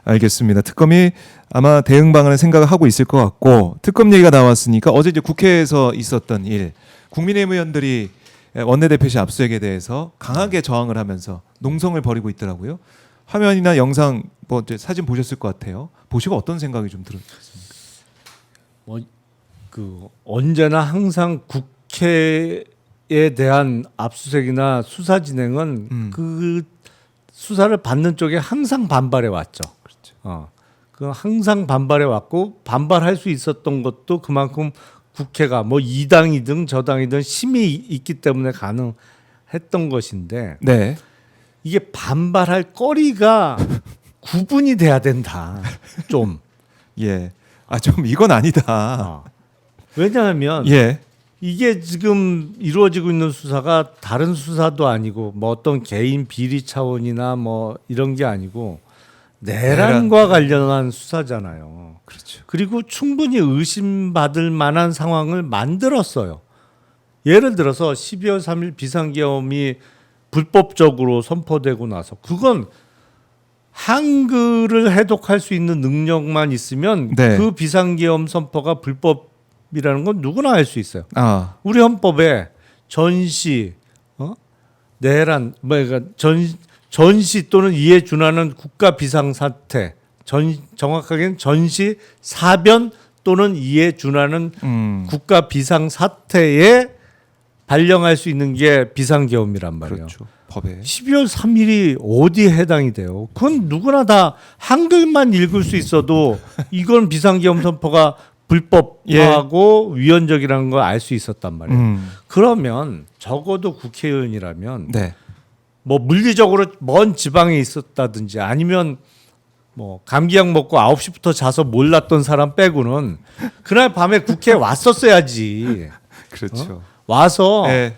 알겠습니다. 특검이 아마 대응 방안을 생각을 하고 있을 것 같고 특검 얘기가 나왔으니까 어제 이제 국회에서 있었던 일, 국민의힘 의원들이 원내대표실 압수수색에 대해서 강하게 저항을 하면서 농성을 벌이고 있더라고요. 화면이나 영상 뭐 이제 사진 보셨을 것 같아요. 보시고 어떤 생각이 좀 들었습니까? 그 언제나 항상 국회에 대한 압수수색이나 수사 진행은 그 수사를 받는 쪽에 항상 반발해 왔죠. 그렇죠. 그 항상 반발해 왔고 반발할 수 있었던 것도 그만큼 국회가 뭐 이 당이든 저 당이든 힘이 있기 때문에 가능했던 것인데 네. 이게 반발할 거리가 구분이 돼야 된다. 좀. 예. 아, 좀 이건 아니다. 왜냐하면 예. 이게 지금 이루어지고 있는 수사가 다른 수사도 아니고 뭐 어떤 개인 비리 차원이나 뭐 이런 게 아니고 내란과 관련한 수사잖아요. 그렇죠. 그리고 충분히 의심받을 만한 상황을 만들었어요. 예를 들어서 12월 3일 비상계엄이 불법적으로 선포되고 나서 그건 한글을 해독할 수 있는 능력만 있으면 네. 그 비상계엄 선포가 불법이라는 건 누구나 알 수 있어요. 아, 우리 헌법에 전시, 내란, 그러니까 전시 또는 이에 준하는 국가 비상사태, 정확하게는 전시, 사변 또는 이에 준하는 국가 비상사태에 발령할 수 있는 게 비상계엄이란 말이에요. 그렇죠. 법에. 12월 12월 3일이 어디에 해당이 돼요? 그건 누구나 다 한글만 읽을 수 있어도 이건 비상계엄 선포가 불법하고 위헌적이라는 걸 알 수 있었단 말이에요. 그러면 적어도 국회의원이라면 네. 뭐 물리적으로 먼 지방에 있었다든지 아니면 뭐 감기약 먹고 9시부터 자서 몰랐던 사람 빼고는 그날 밤에 국회에 왔었어야지. 그렇죠. 와서 네.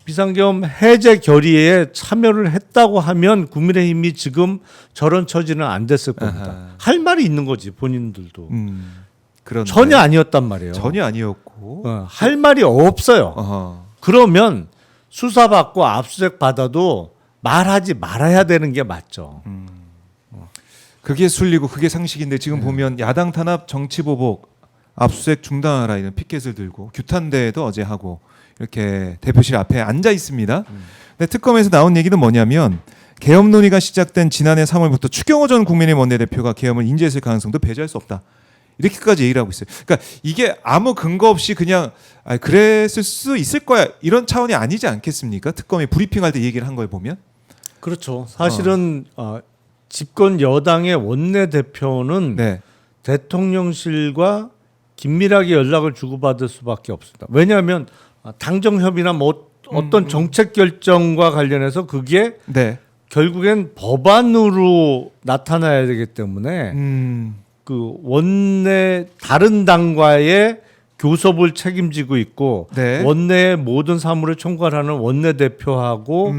비상계엄 해제 결의에 참여를 했다고 하면 국민의힘이 지금 저런 처지는 안 됐을 겁니다. 아하. 할 말이 있는 거지 본인들도. 그런데 전혀 아니었단 말이에요. 전혀 아니었고. 할 말이 없어요. 어허. 그러면 수사받고 압수수색 받아도 말하지 말아야 되는 게 맞죠. 그게 순리고 그게 상식인데 지금 보면 야당 탄압 정치 보복 압수수색 중단하라 이런 피켓을 들고 규탄대회도 어제 하고 이렇게 대표실 앞에 앉아 있습니다. 근데 특검에서 나온 얘기는 뭐냐면 계엄 논의가 시작된 지난해 3월부터 추경호 전 국민의힘 원내대표가 계엄을 인지했을 가능성도 배제할 수 없다. 이렇게까지 얘기를 하고 있어요. 그러니까 이게 아무 근거 없이 그냥 그랬을 수 있을 거야 이런 차원이 아니지 않겠습니까? 특검이 브리핑할 때 얘기를 한 걸 보면. 그렇죠. 사실은 집권 여당의 원내대표는 네. 대통령실과 긴밀하게 연락을 주고받을 수밖에 없습니다. 왜냐하면 당정협의나 뭐 어떤 정책 결정과 관련해서 그게 네. 결국엔 법안으로 나타나야 되기 때문에 그 원내 다른 당과의 교섭을 책임지고 있고 네. 원내의 모든 사무를 총괄하는 원내대표하고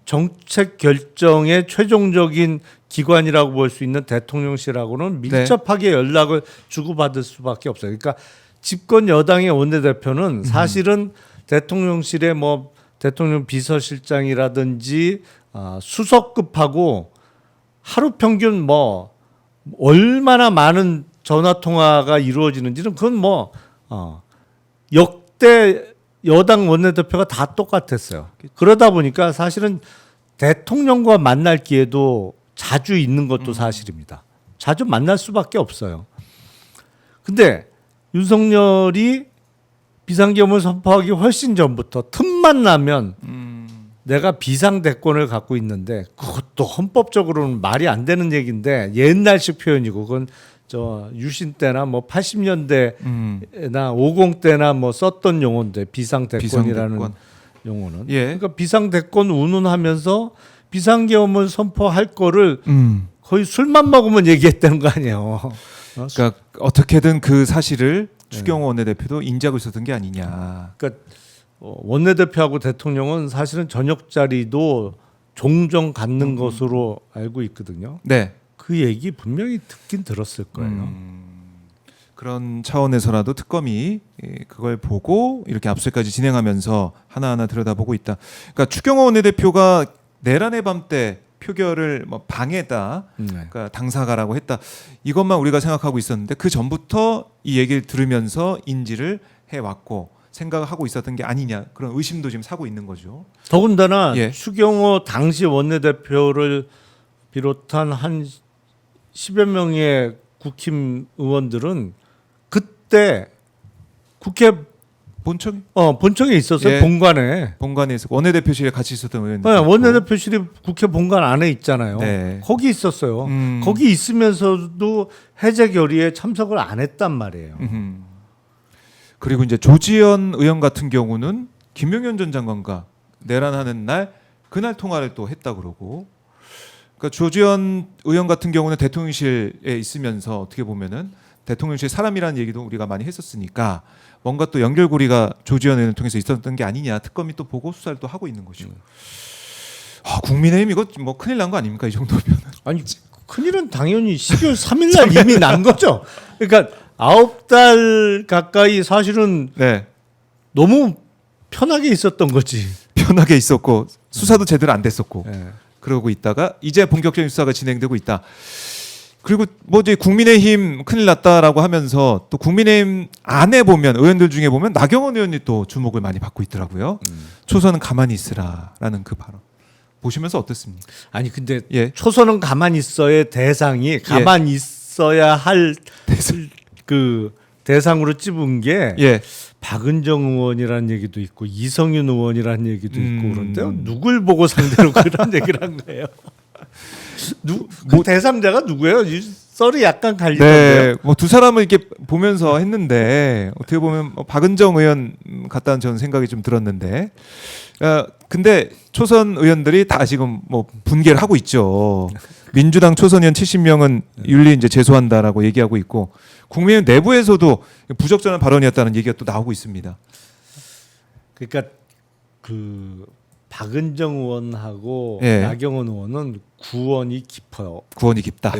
정책 결정의 최종적인 기관이라고 볼 수 있는 대통령실하고는 밀접하게 연락을 주고받을 수밖에 없어요. 그러니까 집권 여당의 원내대표는 사실은 대통령실의 뭐 대통령 비서실장이라든지 수석급하고 하루 평균 뭐 얼마나 많은 전화 통화가 이루어지는지는 그건 뭐 역대 여당 원내대표가 다 똑같았어요. 그러다 보니까 사실은 대통령과 만날 기회도 자주 있는 것도 사실입니다. 자주 만날 수밖에 없어요. 근데 윤석열이 비상계엄을 선포하기 훨씬 전부터 틈만 나면 내가 비상대권을 갖고 있는데 그것도 헌법적으로는 말이 안 되는 얘기인데 옛날식 표현이고 그건 저 유신 때나 뭐 80년대나 50 때나 뭐 썼던 용어인데 비상대권이라는 비상대권. 용어는 예. 그러니까 비상대권 운운하면서 비상계엄을 선포할 거를 거의 술만 먹으면 얘기했다는 거 아니에요. 그러니까 어떻게든 그 사실을 추경호 원내대표도 인지하고 있었던 게 아니냐. 그러니까 원내대표하고 대통령은 사실은 저녁 자리도 종종 갖는 것으로 알고 있거든요. 네. 그 얘기 분명히 듣긴 들었을 거예요. 그런 차원에서라도 특검이 그걸 보고 이렇게 압수까지 진행하면서 하나하나 들여다보고 있다. 그러니까 추경호 원내대표가 내란의 밤 때 표결을 뭐 방해다, 그러니까 당사가라고 했다. 이것만 우리가 생각하고 있었는데 그 전부터 이 얘기를 들으면서 인지를 해왔고 생각하고 있었던 게 아니냐 그런 의심도 지금 사고 있는 거죠. 더군다나 예. 추경호 당시 원내대표를 비롯한 한 10여 명의 국힘 의원들은 그때 국회 본청에 있었어요. 예. 본관에서 원내대표실에 같이 있었던 의원들. 네, 원내대표실이 국회 본관 안에 있잖아요. 네. 거기 있었어요. 거기 있으면서도 해제 결의에 참석을 안 했단 말이에요. 그리고 이제 조지현 의원 같은 경우는 김용현 전 장관과 내란하는 날 그날 통화를 또 했다 그러고. 그러니까 조지현 의원 같은 경우는 대통령실에 있으면서 어떻게 보면은 대통령실 사람이라는 얘기도 우리가 많이 했었으니까 뭔가 또 연결고리가 조지현 의원을 통해서 있었던 게 아니냐 특검이 또 보고 수사를 또 하고 있는 거죠. 국민의힘 이거 뭐 큰일 난 거 아닙니까 이 정도면? 아니 큰일은 당연히 12월 3일 날 이미 난 거죠. 그러니까 9달 가까이 사실은 네. 너무 편하게 있었던 거지. 편하게 있었고 수사도 제대로 안 됐었고 네. 그러고 있다가 이제 본격적인 수사가 진행되고 있다. 그리고 뭐 이제 국민의힘 큰일 났다라고 하면서 또 국민의힘 안에 보면 의원들 중에 보면 나경원 의원이 또 주목을 많이 받고 있더라고요. 초선은 가만히 있으라라는 그 발언 보시면서 어떻습니까? 아니 근데 예. 초선은 가만히 있어야 대상이 가만히 있어야 할 그 대상으로 찝은 게 예. 박은정 의원이라는 얘기도 있고 이성윤 의원이라는 얘기도 있고 그런데요. 누굴 보고 상대로 그런 얘기를 한 거예요? 그 대상자가 누구예요? 이 썰이 약간 갈리던데요. 네, 뭐 두 사람을 이렇게 보면서 했는데 어떻게 보면 뭐 박은정 의원 같다는 저는 생각이 좀 들었는데, 근데 초선 의원들이 다 지금 뭐 분개를 하고 있죠. 민주당 초선 의원 70명은 윤리 이제 제소한다라고 얘기하고 있고, 국민의힘 내부에서도 부적절한 발언이었다는 얘기가 또 나오고 있습니다. 그러니까 그 박은정 의원하고 예. 나경원 의원은 구원이 깊어요. 구원이 깊다.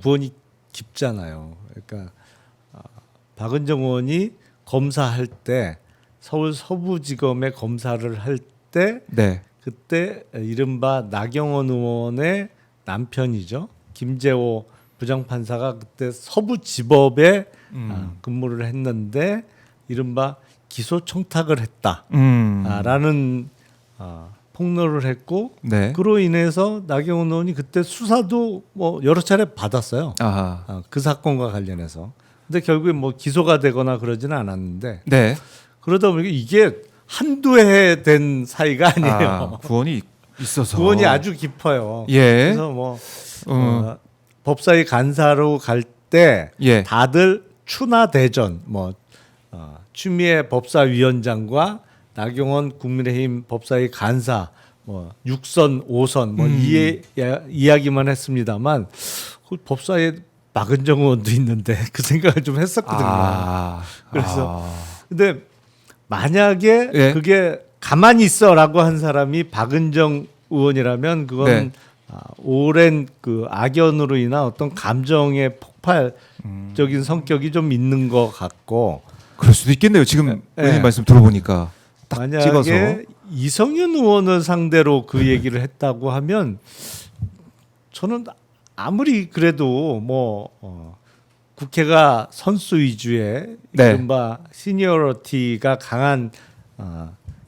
구원이 깊잖아요. 그러니까 박은정 의원이 검사할 때 서울 서부지검에 검사를 할 때 네. 그때 이른바 나경원 의원의 남편이죠. 김재호 부장판사가 그때 서부지법에 근무를 했는데 이른바 기소 청탁을 했다라는 폭로를 했고 네. 그로 인해서 나경원 의원이 그때 수사도 뭐 여러 차례 받았어요. 아하. 그 사건과 관련해서. 근데 결국에 뭐 기소가 되거나 그러지는 않았는데 네. 그러다 보니까 이게 한두 해 된 사이가 아니에요. 구원이 있어서. 구원이 아주 깊어요. 예. 그래서 뭐 법사위 간사로 갈 때 예. 다들 추나 대전 뭐 추미애 법사위원장과 나경원 국민의힘 법사위 간사 뭐 6선 5선 뭐 이야기만 했습니다만 그 법사위에 박은정 의원도 있는데 그 생각을 좀 했었거든요. 그래서 근데 만약에 예. 그게 가만히 있어라고 한 사람이 박은정 의원이라면 그건 네. 오랜 그 악연으로 인한 어떤 감정의 폭발적인 성격이 좀 있는 것 같고 그럴 수도 있겠네요. 지금 의원님 말씀 들어보니까 딱 만약에 찍어서. 이성윤 의원을 상대로 그 얘기를 했다고 하면 저는 아무리 그래도 뭐 국회가 선수 위주의 네. 이른바 시니어리티가 강한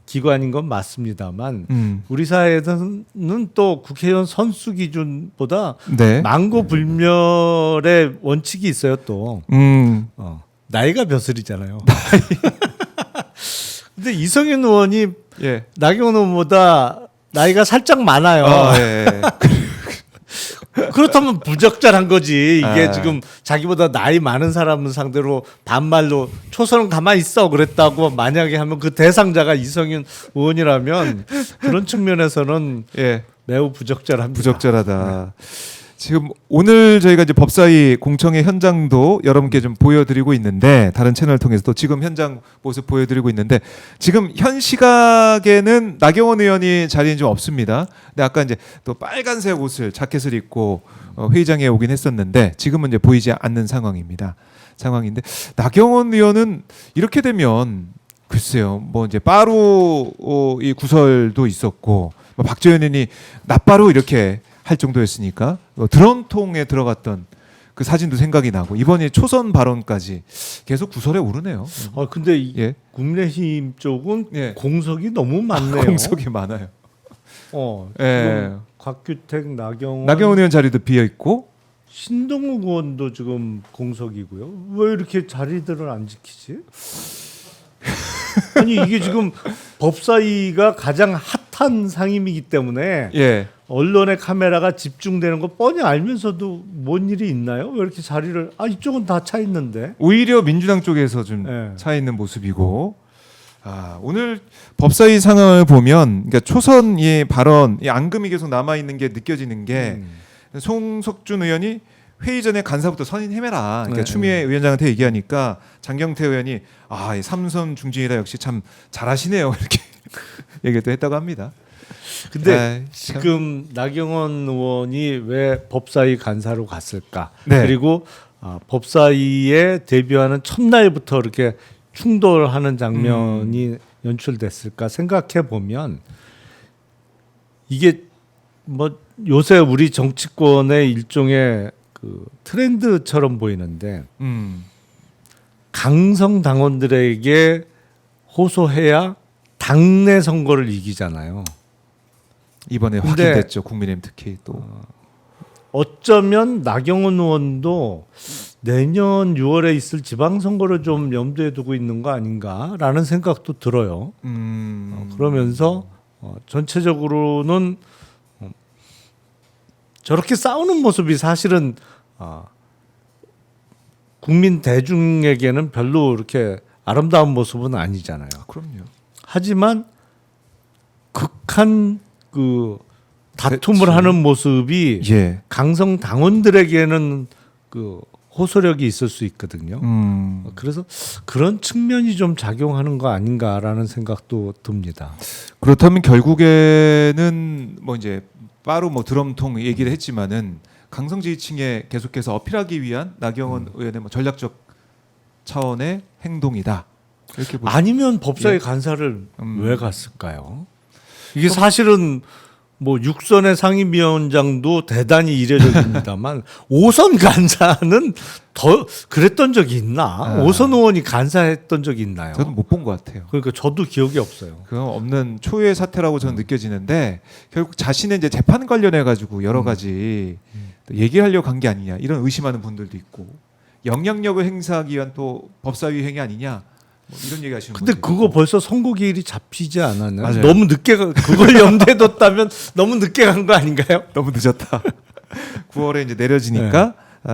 기관인 건 맞습니다만 우리 사회에서는 또 국회의원 선수 기준보다 네. 망고불멸의 원칙이 있어요 또 나이가 벼슬이잖아요. 근데 이성윤 의원이 예. 나경원 의원보다 나이가 살짝 많아요. 예. 그렇다면 부적절한 거지. 이게 지금 자기보다 나이 많은 사람을 상대로 반말로 초선은 가만히 있어 그랬다고 만약에 하면 그 대상자가 이성윤 의원이라면 그런 측면에서는 예. 매우 부적절합니다. 부적절하다. 지금 오늘 저희가 이제 법사위 공청회 현장도 여러분께 좀 보여드리고 있는데 다른 채널을 통해서도 지금 현장 모습 보여드리고 있는데 지금 현 시각에는 나경원 의원이 자리는 좀 없습니다. 근데 아까 이제 또 빨간색 옷을 자켓을 입고 회의장에 오긴 했었는데 지금은 이제 보이지 않는 상황인데 나경원 의원은 이렇게 되면 글쎄요 뭐 이제 빠루 이 구설도 있었고 뭐 박지원 의원이 나빠루 이렇게 할 정도였으니까 드럼통에 들어갔던 그 사진도 생각이 나고 이번에 초선 발언까지 계속 구설에 오르네요. 근데 예. 국민의힘 쪽은 예. 공석이 너무 많네요. 공석이 많아요. 예. 지금 곽규택, 나경원 의원 자리도 비어 있고 신동욱 의원도 지금 공석이고요. 왜 이렇게 자리들을 안 지키지? 아니 이게 지금 법사위가 가장 핫한 상임이기 때문에 예. 언론의 카메라가 집중되는 거 뻔히 알면서도 뭔 일이 있나요? 왜 이렇게 자리를 이쪽은 다 차 있는데 오히려 민주당 쪽에서 좀 예. 차 있는 모습이고 오늘 법사위 상황을 보면 그러니까 초선의 발언 이 앙금이 계속 남아 있는 게 느껴지는 게 송석준 의원이 회의 전에 간사부터 선임해라. 그러니까 네. 추미애 위원장한테 얘기하니까 장경태 의원이 이 삼선 중진이다 역시 참 잘하시네요 이렇게 얘기도 했다고 합니다. 근데 참. 지금 나경원 의원이 왜 법사위 간사로 갔을까? 네. 그리고 법사위에 데뷔하는 첫날부터 이렇게 충돌하는 장면이 연출됐을까 생각해 보면 이게 뭐 요새 우리 정치권의 일종의 그 트렌드처럼 보이는데 강성 당원들에게 호소해야 당내 선거를 이기잖아요. 이번에 근데 확인됐죠. 국민의힘 특히 또 어쩌면 나경원 의원도 내년 6월에 있을 지방선거를 좀 염두에 두고 있는 거 아닌가라는 생각도 들어요. 그러면서 전체적으로는 저렇게 싸우는 모습이 사실은 국민 대중에게는 별로 이렇게 아름다운 모습은 아니잖아요. 그럼요. 하지만 극한 그 다툼을 그렇지. 하는 모습이 예. 강성 당원들에게는 그 호소력이 있을 수 있거든요. 그래서 그런 측면이 좀 작용하는 거 아닌가라는 생각도 듭니다. 그렇다면 결국에는 뭐 이제 빠루 뭐 드럼통 얘기를 했지만은 강성 지지층에 계속해서 어필하기 위한 나경원 의원의 뭐 전략적 차원의 행동이다. 이렇게 보시. 아니면 법사위 예. 간사를 왜 갔을까요? 이게 사실은 뭐 6선의 상임위원장도 대단히 이례적입니다만 5선 간사는 더 그랬던 적이 있나? 5선 의원이 간사했던 적이 있나요? 저는 못 본 것 같아요. 그러니까 저도 기억이 없어요. 그건 없는 초유의 사태라고 저는 느껴지는데 결국 자신의 이제 재판 관련해 가지고 여러 가지 또 얘기하려고 간 게 아니냐 이런 의심하는 분들도 있고 영향력을 행사하기 위한 또 법사위 행위 아니냐 뭐 이런 얘기하시는 근데 분들도 그거 있고. 벌써 선고 기일이 잡히지 않았나요? 맞아요. 너무 늦게 그걸 염두에 뒀다면 너무 늦게 간 거 아닌가요? 너무 늦었다. 9월에 이제 내려지니까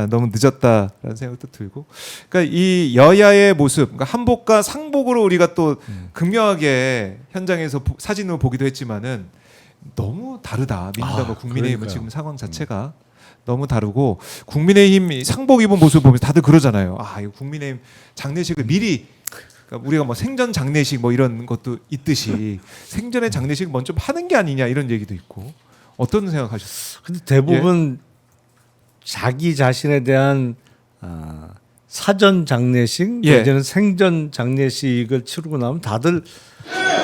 너무 늦었다라는 생각도 들고. 그러니까 이 여야의 모습, 그러니까 한복과 상복으로 우리가 또 극명하게 현장에서 사진으로 보기도 했지만은 너무 다르다. 민주당과 국민의힘은 그러니까요. 지금 상황 자체가 너무 다르고 국민의힘 상복 입은 모습 보면서 다들 그러잖아요. 이거 국민의힘 장례식을 미리 그러니까 우리가 뭐 생전 장례식 뭐 이런 것도 있듯이 생전에 장례식 먼저 하는 게 아니냐 이런 얘기도 있고 어떤 생각하셨어요? 근데 대부분 자기 자신에 대한 사전 장례식, 예. 이제는 생전 장례식을 치르고 나면 다들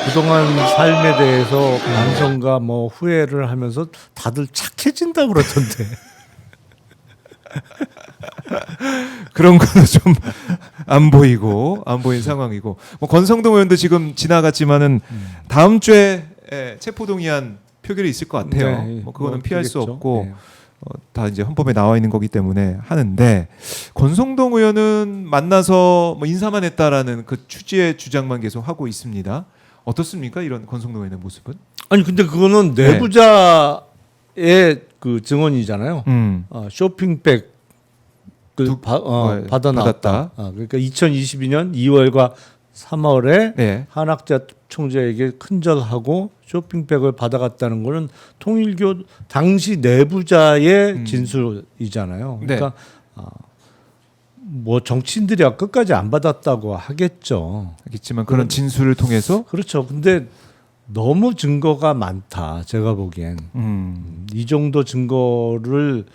그동안 삶에 대해서 반성과 뭐 후회를 하면서 다들 착해진다 그러던데. 그런 거는 좀 안 보이고 안 보인 상황이고 뭐 권성동 의원도 지금 지나갔지만은 다음 주에 체포동의안 표결이 있을 것 같아요. 네, 뭐 그거는 뭐 피할 수 그러겠죠. 없고 네. 다 이제 헌법에 나와 있는 거기 때문에 하는데 권성동 의원은 만나서 뭐 인사만 했다라는 그 취지의 주장만 계속 하고 있습니다. 어떻습니까? 이런 권성동 의원의 모습은? 아니 근데 그거는 내부자의 그 증언이잖아요. 받았다. 쇼핑백 받아 나왔다. 그러니까 2022년 2월과 3월에 네. 한학자 총재에게 큰절하고 쇼핑백을 받아갔다는 거는 통일교 당시 내부자의 진술이잖아요. 네. 그러니까 뭐 정치인들이야 끝까지 안 받았다고 하겠죠. 알겠지만 그런 진술을 통해서 그렇죠. 근데 너무 증거가 많다. 제가 보기엔 이 정도 증거를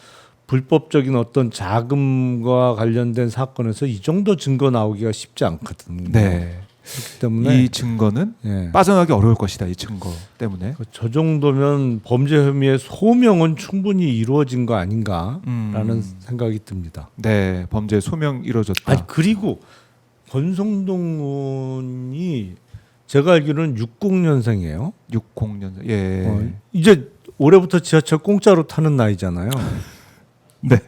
불법적인 어떤 자금과 관련된 사건에서 이 정도 증거 나오기가 쉽지 않거든요. 네. 그렇기 때문에 이 증거는 예. 빠져나가기 어려울 것이다. 이 증거 때문에. 저 정도면 범죄 혐의의 소명은 충분히 이루어진 거 아닌가라는 생각이 듭니다. 네, 범죄 소명 이루어졌다. 아니 그리고 권성동 의원이 제가 알기로는 60년생이에요. 60년. 예. 이제 올해부터 지하철 공짜로 타는 나이잖아요. 네.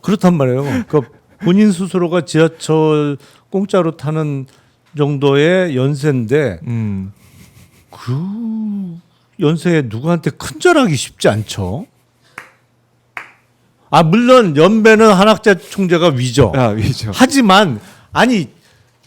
그렇단 말이에요. 그러니까 본인 스스로가 지하철 공짜로 타는 정도의 연세인데 그 연세에 누구한테 큰절하기 쉽지 않죠. 아 물론 연배는 한학자 총재가 위죠. 아, 위죠. 하지만 아니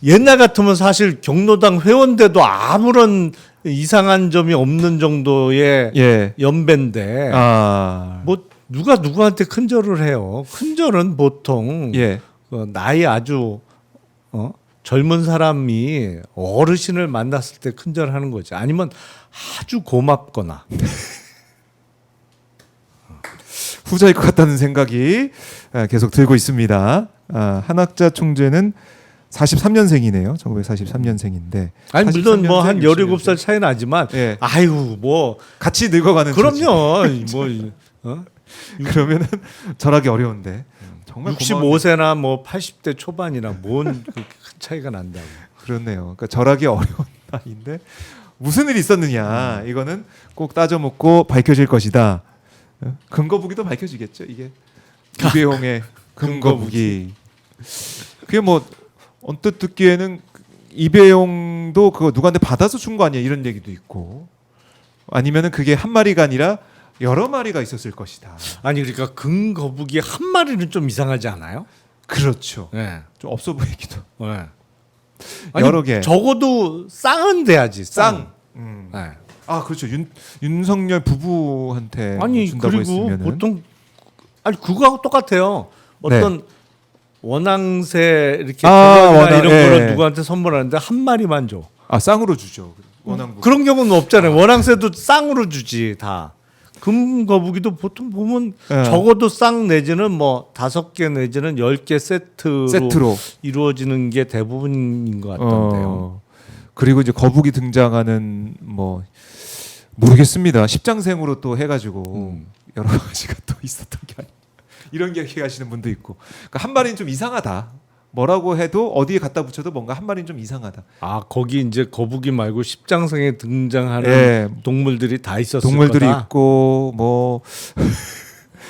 옛날 같으면 사실 경로당 회원대도 아무런 이상한 점이 없는 정도의 예. 연배인데 아. 뭐 누가 누구한테 큰절을 해요. 큰절은 보통 예. 나이 아주 젊은 사람이 어르신을 만났을 때 큰절하는 거지. 아니면 아주 고맙거나. 후자일 것 같다는 생각이 계속 들고 있습니다. 한학자 총재는 43년생이네요. 1943년생인데. 아니 물론 뭐 한 17살 차이 나지만 예. 아이고 뭐 같이 늙어가는 그럼요. 뭐 그러면은 절하기 어려운데. 정말 65세나 뭐 80대 초반이나 뭔 그렇게 큰 차이가 난다고. 그렇네요. 그러니까 절하기 어려운 나이인데 무슨 일이 있었느냐 이거는 꼭 따져먹고 밝혀질 것이다. 근거부기도 밝혀지겠죠. 이게 이배용의 근거부기. 그게 뭐 언뜻 듣기에는 이배용도 그거 누구한테 받아서 준 거 아니야 이런 얘기도 있고 아니면은 그게 한 마리가 아니라 여러 마리가 있었을 것이다. 아니 그러니까 근거북이 한 마리는 좀 이상하지 않아요? 그렇죠. 네. 좀 없어 보이기도. 네. 아니, 여러 개. 적어도 쌍은 돼야지. 쌍. 네. 아 그렇죠. 윤석열 부부한테 아니 준다고 그리고 했으면은. 보통 아니 그거하고 똑같아요. 어떤 원앙새 이렇게 원앙, 이런 예. 거를 누구한테 선물하는데 한 마리만 줘. 아 쌍으로 주죠. 원앙부. 그런 경우는 없잖아요. 원앙새도 쌍으로 주지 다. 금거북이도 보통 보면 예. 적어도 쌍 내지는 뭐 5개 내지는 10개 세트로 이루어지는 게 대부분인 것 같던데요. 그리고 이제 거북이 등장하는 뭐 모르겠습니다. 십장생으로 또 해가지고 여러 가지가 또 있었던 게 아니라 이런 얘기하시는 분도 있고. 그러니까 한 마리는 좀 이상하다. 뭐라고 해도 어디에 갖다 붙여도 뭔가 한 마리는 좀 이상하다. 아 거기 이제 거북이 말고 십장생에 등장하는 예. 동물들이 다 있었을 동물들이 거다. 있고 뭐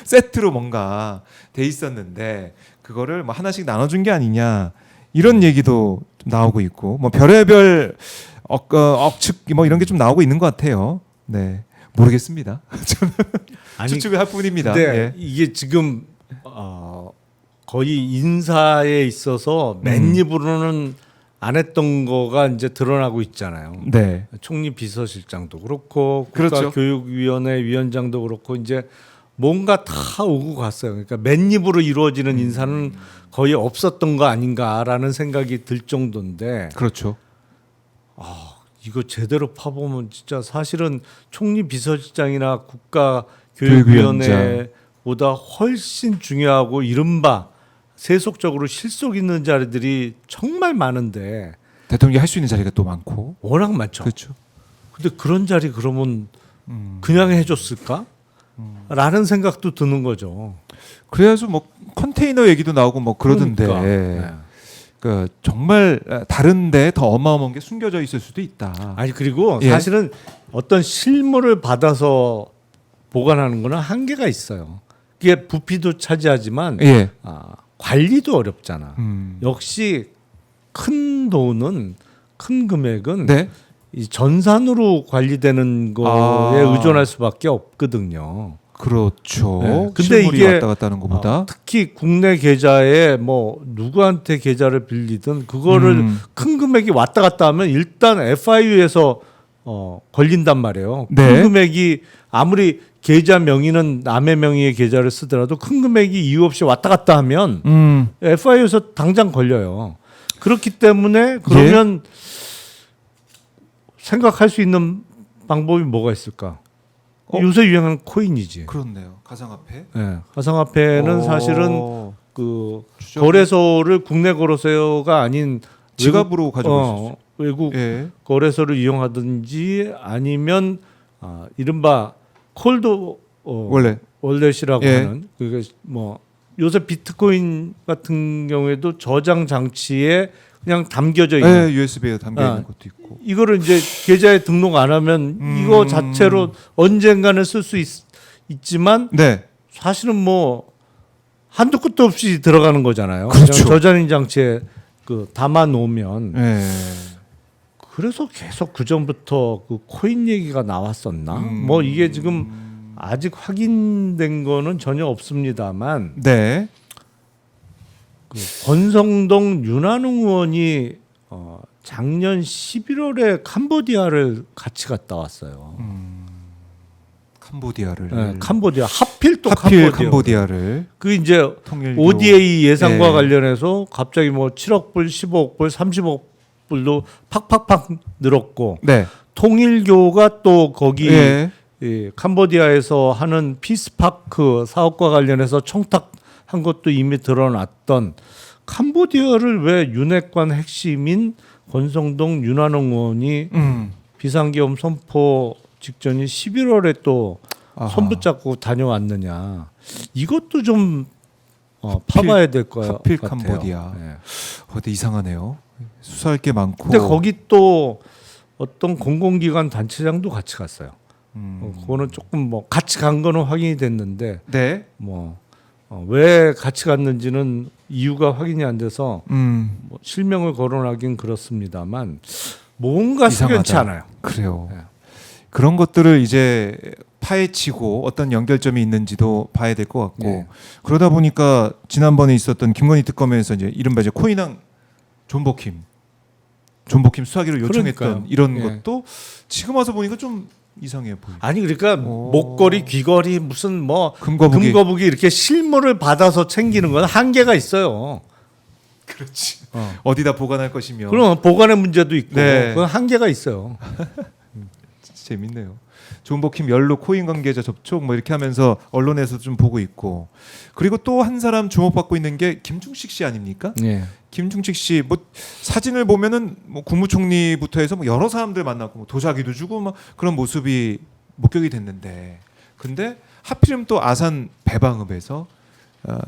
세트로 뭔가 돼 있었는데 그거를 뭐 하나씩 나눠준 게 아니냐 이런 얘기도 좀 나오고 있고 뭐 별의별 억측 뭐 이런 게 좀 나오고 있는 것 같아요. 네 모르겠습니다. 저는 추측을 할 뿐입니다. 근데 예. 이게 지금 거의 인사에 있어서 맨입으로는 안 했던 거가 이제 드러나고 있잖아요. 네. 총리 비서실장도 그렇고 그렇죠. 국가교육위원회 위원장도 그렇고 이제 뭔가 다 오고 갔어요. 그러니까 맨입으로 이루어지는 인사는 거의 없었던 거 아닌가라는 생각이 들 정도인데 그렇죠. 이거 제대로 파보면 진짜 사실은 총리 비서실장이나 국가교육위원회보다 훨씬 중요하고 이른바 세속적으로 실속 있는 자리들이 정말 많은데 대통령이 할 수 있는 자리가 또 많고. 워낙 많죠. 그렇죠. 근데 그런 자리 그러면 그냥 해줬을까? 라는 생각도 드는 거죠. 그래서 뭐 컨테이너 얘기도 나오고 뭐 그러던데. 그러니까. 그 정말 다른데 더 어마어마한 게 숨겨져 있을 수도 있다. 아니 그리고 예. 사실은 어떤 실물을 받아서 보관하는 거는 한계가 있어요. 그게 부피도 차지하지만 예. 관리도 어렵잖아. 음. 역시 큰 돈은 큰 금액은 네. 이 전산으로 관리되는 거에 의존할 수밖에 없거든요. 그렇죠. 네. 근데 실물이 이게 왔다 갔다 하는 것보다 특히 국내 계좌에 뭐 누구한테 계좌를 빌리든 그거를 큰 금액이 왔다 갔다 하면 일단 FIU에서 걸린단 말이에요. 네. 큰 금액이 아무리 계좌 명의는 남의 명의의 계좌를 쓰더라도 큰 금액이 이유 없이 왔다 갔다 하면 FIU에서 당장 걸려요. 그렇기 때문에 그러면 생각할 수 있는 방법이 뭐가 있을까? 요새 유행하는 코인이지. 그렇네요. 가상화폐. 네, 가상화폐는 사실은 그 추적을- 거래소를 국내 거래소가 아닌 지갑으로 가지고 있을 수 외국 예. 거래소를 이용하든지 아니면 이른바 콜드 월렛이라고 예. 하는 그게 뭐 요새 비트코인 같은 경우에도 저장 장치에 그냥 담겨져 있는 USB에 담겨 있는 것도 있고. 이거를 이제 계좌에 등록 안 하면 이거 자체로 언젠가는 쓸 수 있지만 네. 사실은 뭐 한도 끝도 없이 들어가는 거잖아요. 그렇죠. 그냥 저장인 장치에 그 담아 놓으면 예. 그래서 계속 그 전부터 그 코인 얘기가 나왔었나? 뭐 이게 지금 아직 확인된 거는 전혀 없습니다만 네. 그 권성동 윤한홍 의원이 작년 11월에 캄보디아를 같이 갔다 왔어요. 캄보디아를. 네, 캄보디아 하필 또 하필 캄보디아. 캄보디아를 그 이제 통일교 ODA 예산과 네. 관련해서 갑자기 뭐 7억 불, 15억 불, 30억 불도 팍팍팍 늘었고 네. 통일교가 또 거기 예. 이 캄보디아에서 하는 피스파크 사업과 관련해서 청탁한 것도 이미 드러났던 캄보디아를 왜 윤핵관 핵심인 권성동 윤한홍 의원이 비상계엄 선포 직전인 11월에 또 아하. 손붙잡고 다녀왔느냐. 이것도 좀 파봐야 될 거예요. 하필 같아요. 캄보디아. 네. 근데 이상하네요. 수사할 게 많고. 근데 거기 또 어떤 공공기관 단체장도 같이 갔어요. 그거는 조금 뭐 같이 간 거는 확인이 됐는데 네. 뭐 왜 같이 갔는지는 이유가 확인이 안 돼서 뭐 실명을 거론하긴 그렇습니다만 뭔가 석연치 이상하다. 않아요. 그래요. 네. 그런 것들을 이제 파헤치고 어떤 연결점이 있는지도 봐야 될 것 같고 네. 그러다 보니까 지난번에 있었던 김건희 특검에서 이제 이른바 이제 코인왕 존버킴 수사기를 요청했던 그러니까요. 이런 네. 것도 지금 와서 보니까 좀 이상해 보여요. 아니 그러니까 오. 목걸이, 귀걸이 무슨 뭐 금거북이. 이렇게 실물을 받아서 챙기는 건 한계가 있어요. 그렇지. 어디다 보관할 것이며. 그럼 보관의 문제도 있고 네. 그건 한계가 있어요. 재밌네요. 존버킴 연루 코인 관계자 접촉 뭐 이렇게 하면서 언론에서 좀 보고 있고 그리고 또 한 사람 주목받고 있는 게 김중식 씨 아닙니까? 네. 김중식 씨 뭐 사진을 보면은 뭐 국무총리부터 해서 뭐 여러 사람들 만나고 뭐 도자기도 주고 막 그런 모습이 목격이 됐는데 근데 하필이면 또 아산 배방읍에서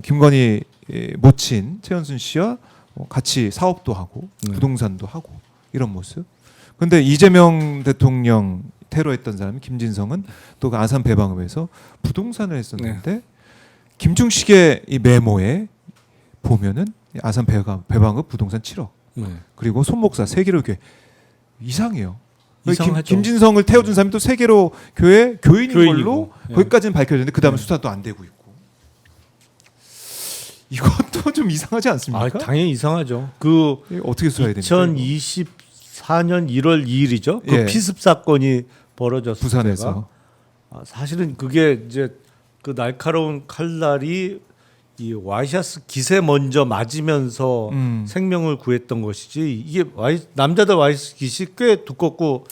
김건희 모친 최은순 씨와 같이 사업도 하고 부동산도 하고 이런 모습. 근데 이재명 대통령 테러했던 사람이 김진성은 또 그 아산 배방읍에서 부동산을 했었는데 김중식의 이 메모에 보면은 아산 배방읍 부동산 7억 그리고 손목사 세계로 교회 이상해요. 이상하죠. 김진성을 태워준 사람이 또 세계로 교회 교인인 교인이고. 걸로 예. 거기까지는 밝혀졌는데 그 다음에 수사도 안 되고 있고 이것도 좀 이상하지 않습니까? 당연히 이상하죠. 그 이거 어떻게 수사해야 됩니까? 2024년 1월 2일이죠. 그 예. 피습 사건이 벌어졌을 부산에서 때가 사실은 그게 이제 그 날카로운 칼날이 이 와이셔츠 깃에 먼저 맞으면서 생명을 구했던 것이지 이게 남자들 와이셔츠 깃이 꽤 두껍고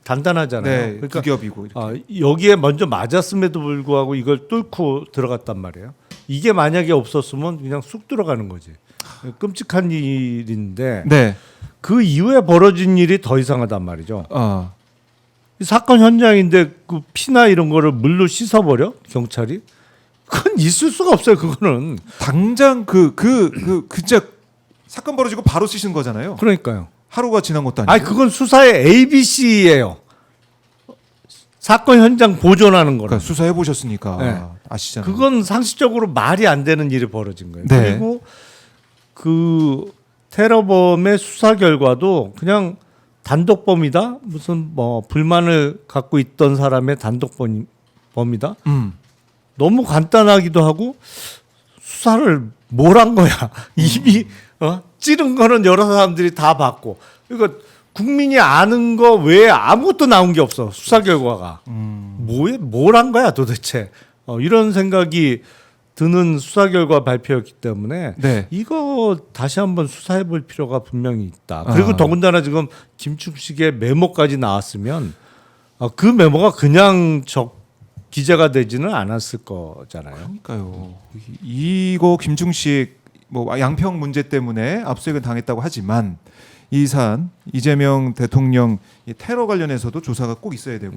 단단하잖아요. 네, 그러니까 두겹이고 이렇게. 여기에 먼저 맞았음에도 불구하고 이걸 뚫고 들어갔단 말이에요. 이게 만약에 없었으면 그냥 쑥 들어가는 거지. 끔찍한 일인데 네. 그 이후에 벌어진 일이 더 이상하단 말이죠. 이 사건 현장인데 그 피나 이런 거를 물로 씻어버려 경찰이? 그건 있을 수가 없어요. 그거는. 당장 진짜 사건 벌어지고 바로 쓰신 거잖아요. 그러니까요. 하루가 지난 것도 아니고. 아니 그건 수사의 ABC예요. 사건 현장 보존하는 거는. 그러니까 수사해 보셨으니까 네. 아시잖아요. 그건 상식적으로 말이 안 되는 일이 벌어진 거예요. 네. 그리고 그 테러범의 수사 결과도 그냥 단독범이다. 무슨 뭐 불만을 갖고 있던 사람의 단독범이다. 너무 간단하기도 하고 수사를 뭘 한 거야. 이미 찌른 거는 여러 사람들이 다 봤고, 그러니까 국민이 아는 거 외에 아무것도 나온 게 없어. 수사 결과가 뭘 한 거야 도대체. 이런 생각이 드는 수사 결과 발표였기 때문에 네. 이거 다시 한번 수사해 볼 필요가 분명히 있다. 그리고 더군다나 지금 김충식의 메모까지 나왔으면 그 메모가 그냥 기재가 되지는 않았을 거잖아요. 그러니까요. 이거 김충식 뭐 양평 문제 때문에 압수수색은 당했다고 하지만 이 사안 이재명 대통령 테러 관련해서도 조사가 꼭 있어야 되고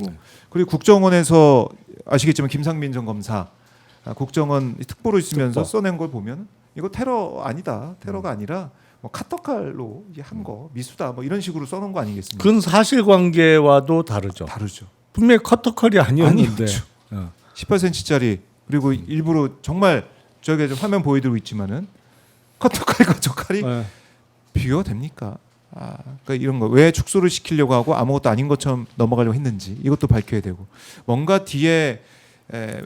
그리고 국정원에서 아시겠지만 김상민 전 검사 국정원 특보로 있으면서 써낸 걸 보면 이거 테러 아니다. 테러가 아니라 뭐 카터칼로 한 거 미수다. 뭐 이런 식으로 써놓은 거 아니겠습니까? 그건 사실관계와도 다르죠. 다르죠. 분명히 커터칼이 아니었는데. 아니었죠. 18cm짜리 그리고 일부러 정말 저게 좀 화면 보여드리고 있지만은 커터칼과 저 칼이 네. 비교가 됩니까? 그러니까 이런 거 왜 축소를 시키려고 하고 아무것도 아닌 것처럼 넘어가려고 했는지 이것도 밝혀야 되고 뭔가 뒤에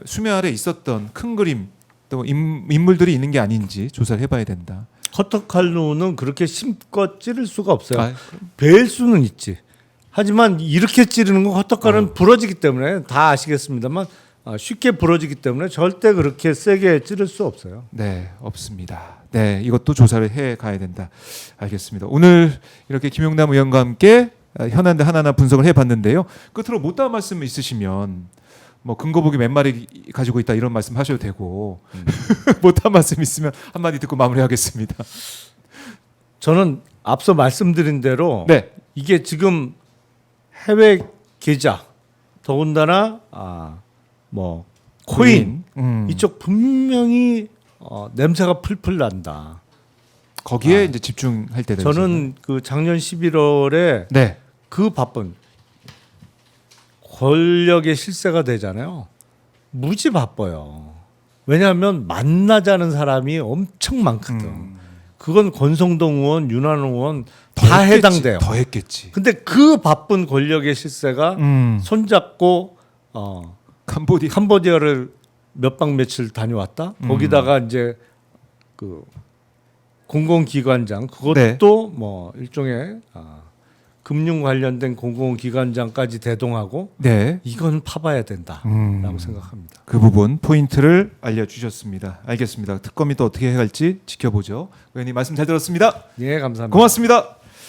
수면 아래 있었던 큰 그림 또 인물들이 있는 게 아닌지 조사를 해봐야 된다. 커터칼로는 그렇게 심껏 찌를 수가 없어요. 그럼. 베일 수는 있지. 하지만 이렇게 찌르는 건 커터칼은 부러지기 때문에 다 아시겠습니다만 쉽게 부러지기 때문에 절대 그렇게 세게 찌를 수 없어요. 네, 없습니다. 네, 이것도 조사를 해 가야 된다. 알겠습니다. 오늘 이렇게 김용남 의원과 함께 현안들 하나하나 분석을 해봤는데요. 끝으로 못다한 말씀 있으시면 뭐 근거 보기 몇 마리 가지고 있다 이런 말씀 하셔도 되고 못한 말씀 있으면 한마디 듣고 마무리하겠습니다. 저는 앞서 말씀드린 대로 네, 이게 지금 해외 계좌 더군다나 뭐 코인 이쪽 분명히 냄새가 풀풀 난다. 거기에 이제 집중할 때다. 저는 그 작년 11월에 네, 그 바쁜 권력의 실세가 되잖아요. 무지 바빠요. 왜냐하면 만나자는 사람이 엄청 많거든. 그건 권성동 의원, 윤한홍 의원 다 해당돼요. 더 했겠지. 근데 그 바쁜 권력의 실세가 손잡고 캄보디아를 몇 박 며칠 다녀왔다. 거기다가 이제 그 공공기관장 그것도 네. 뭐 일종의 금융 관련된 공공기관장까지 대동하고 네, 이건 파봐야 된다라고 생각합니다. 그 부분 포인트를 알려주셨습니다. 알겠습니다. 특검이 또 어떻게 해갈지 지켜보죠. 의원님 말씀 잘 들었습니다. 네, 감사합니다. 고맙습니다.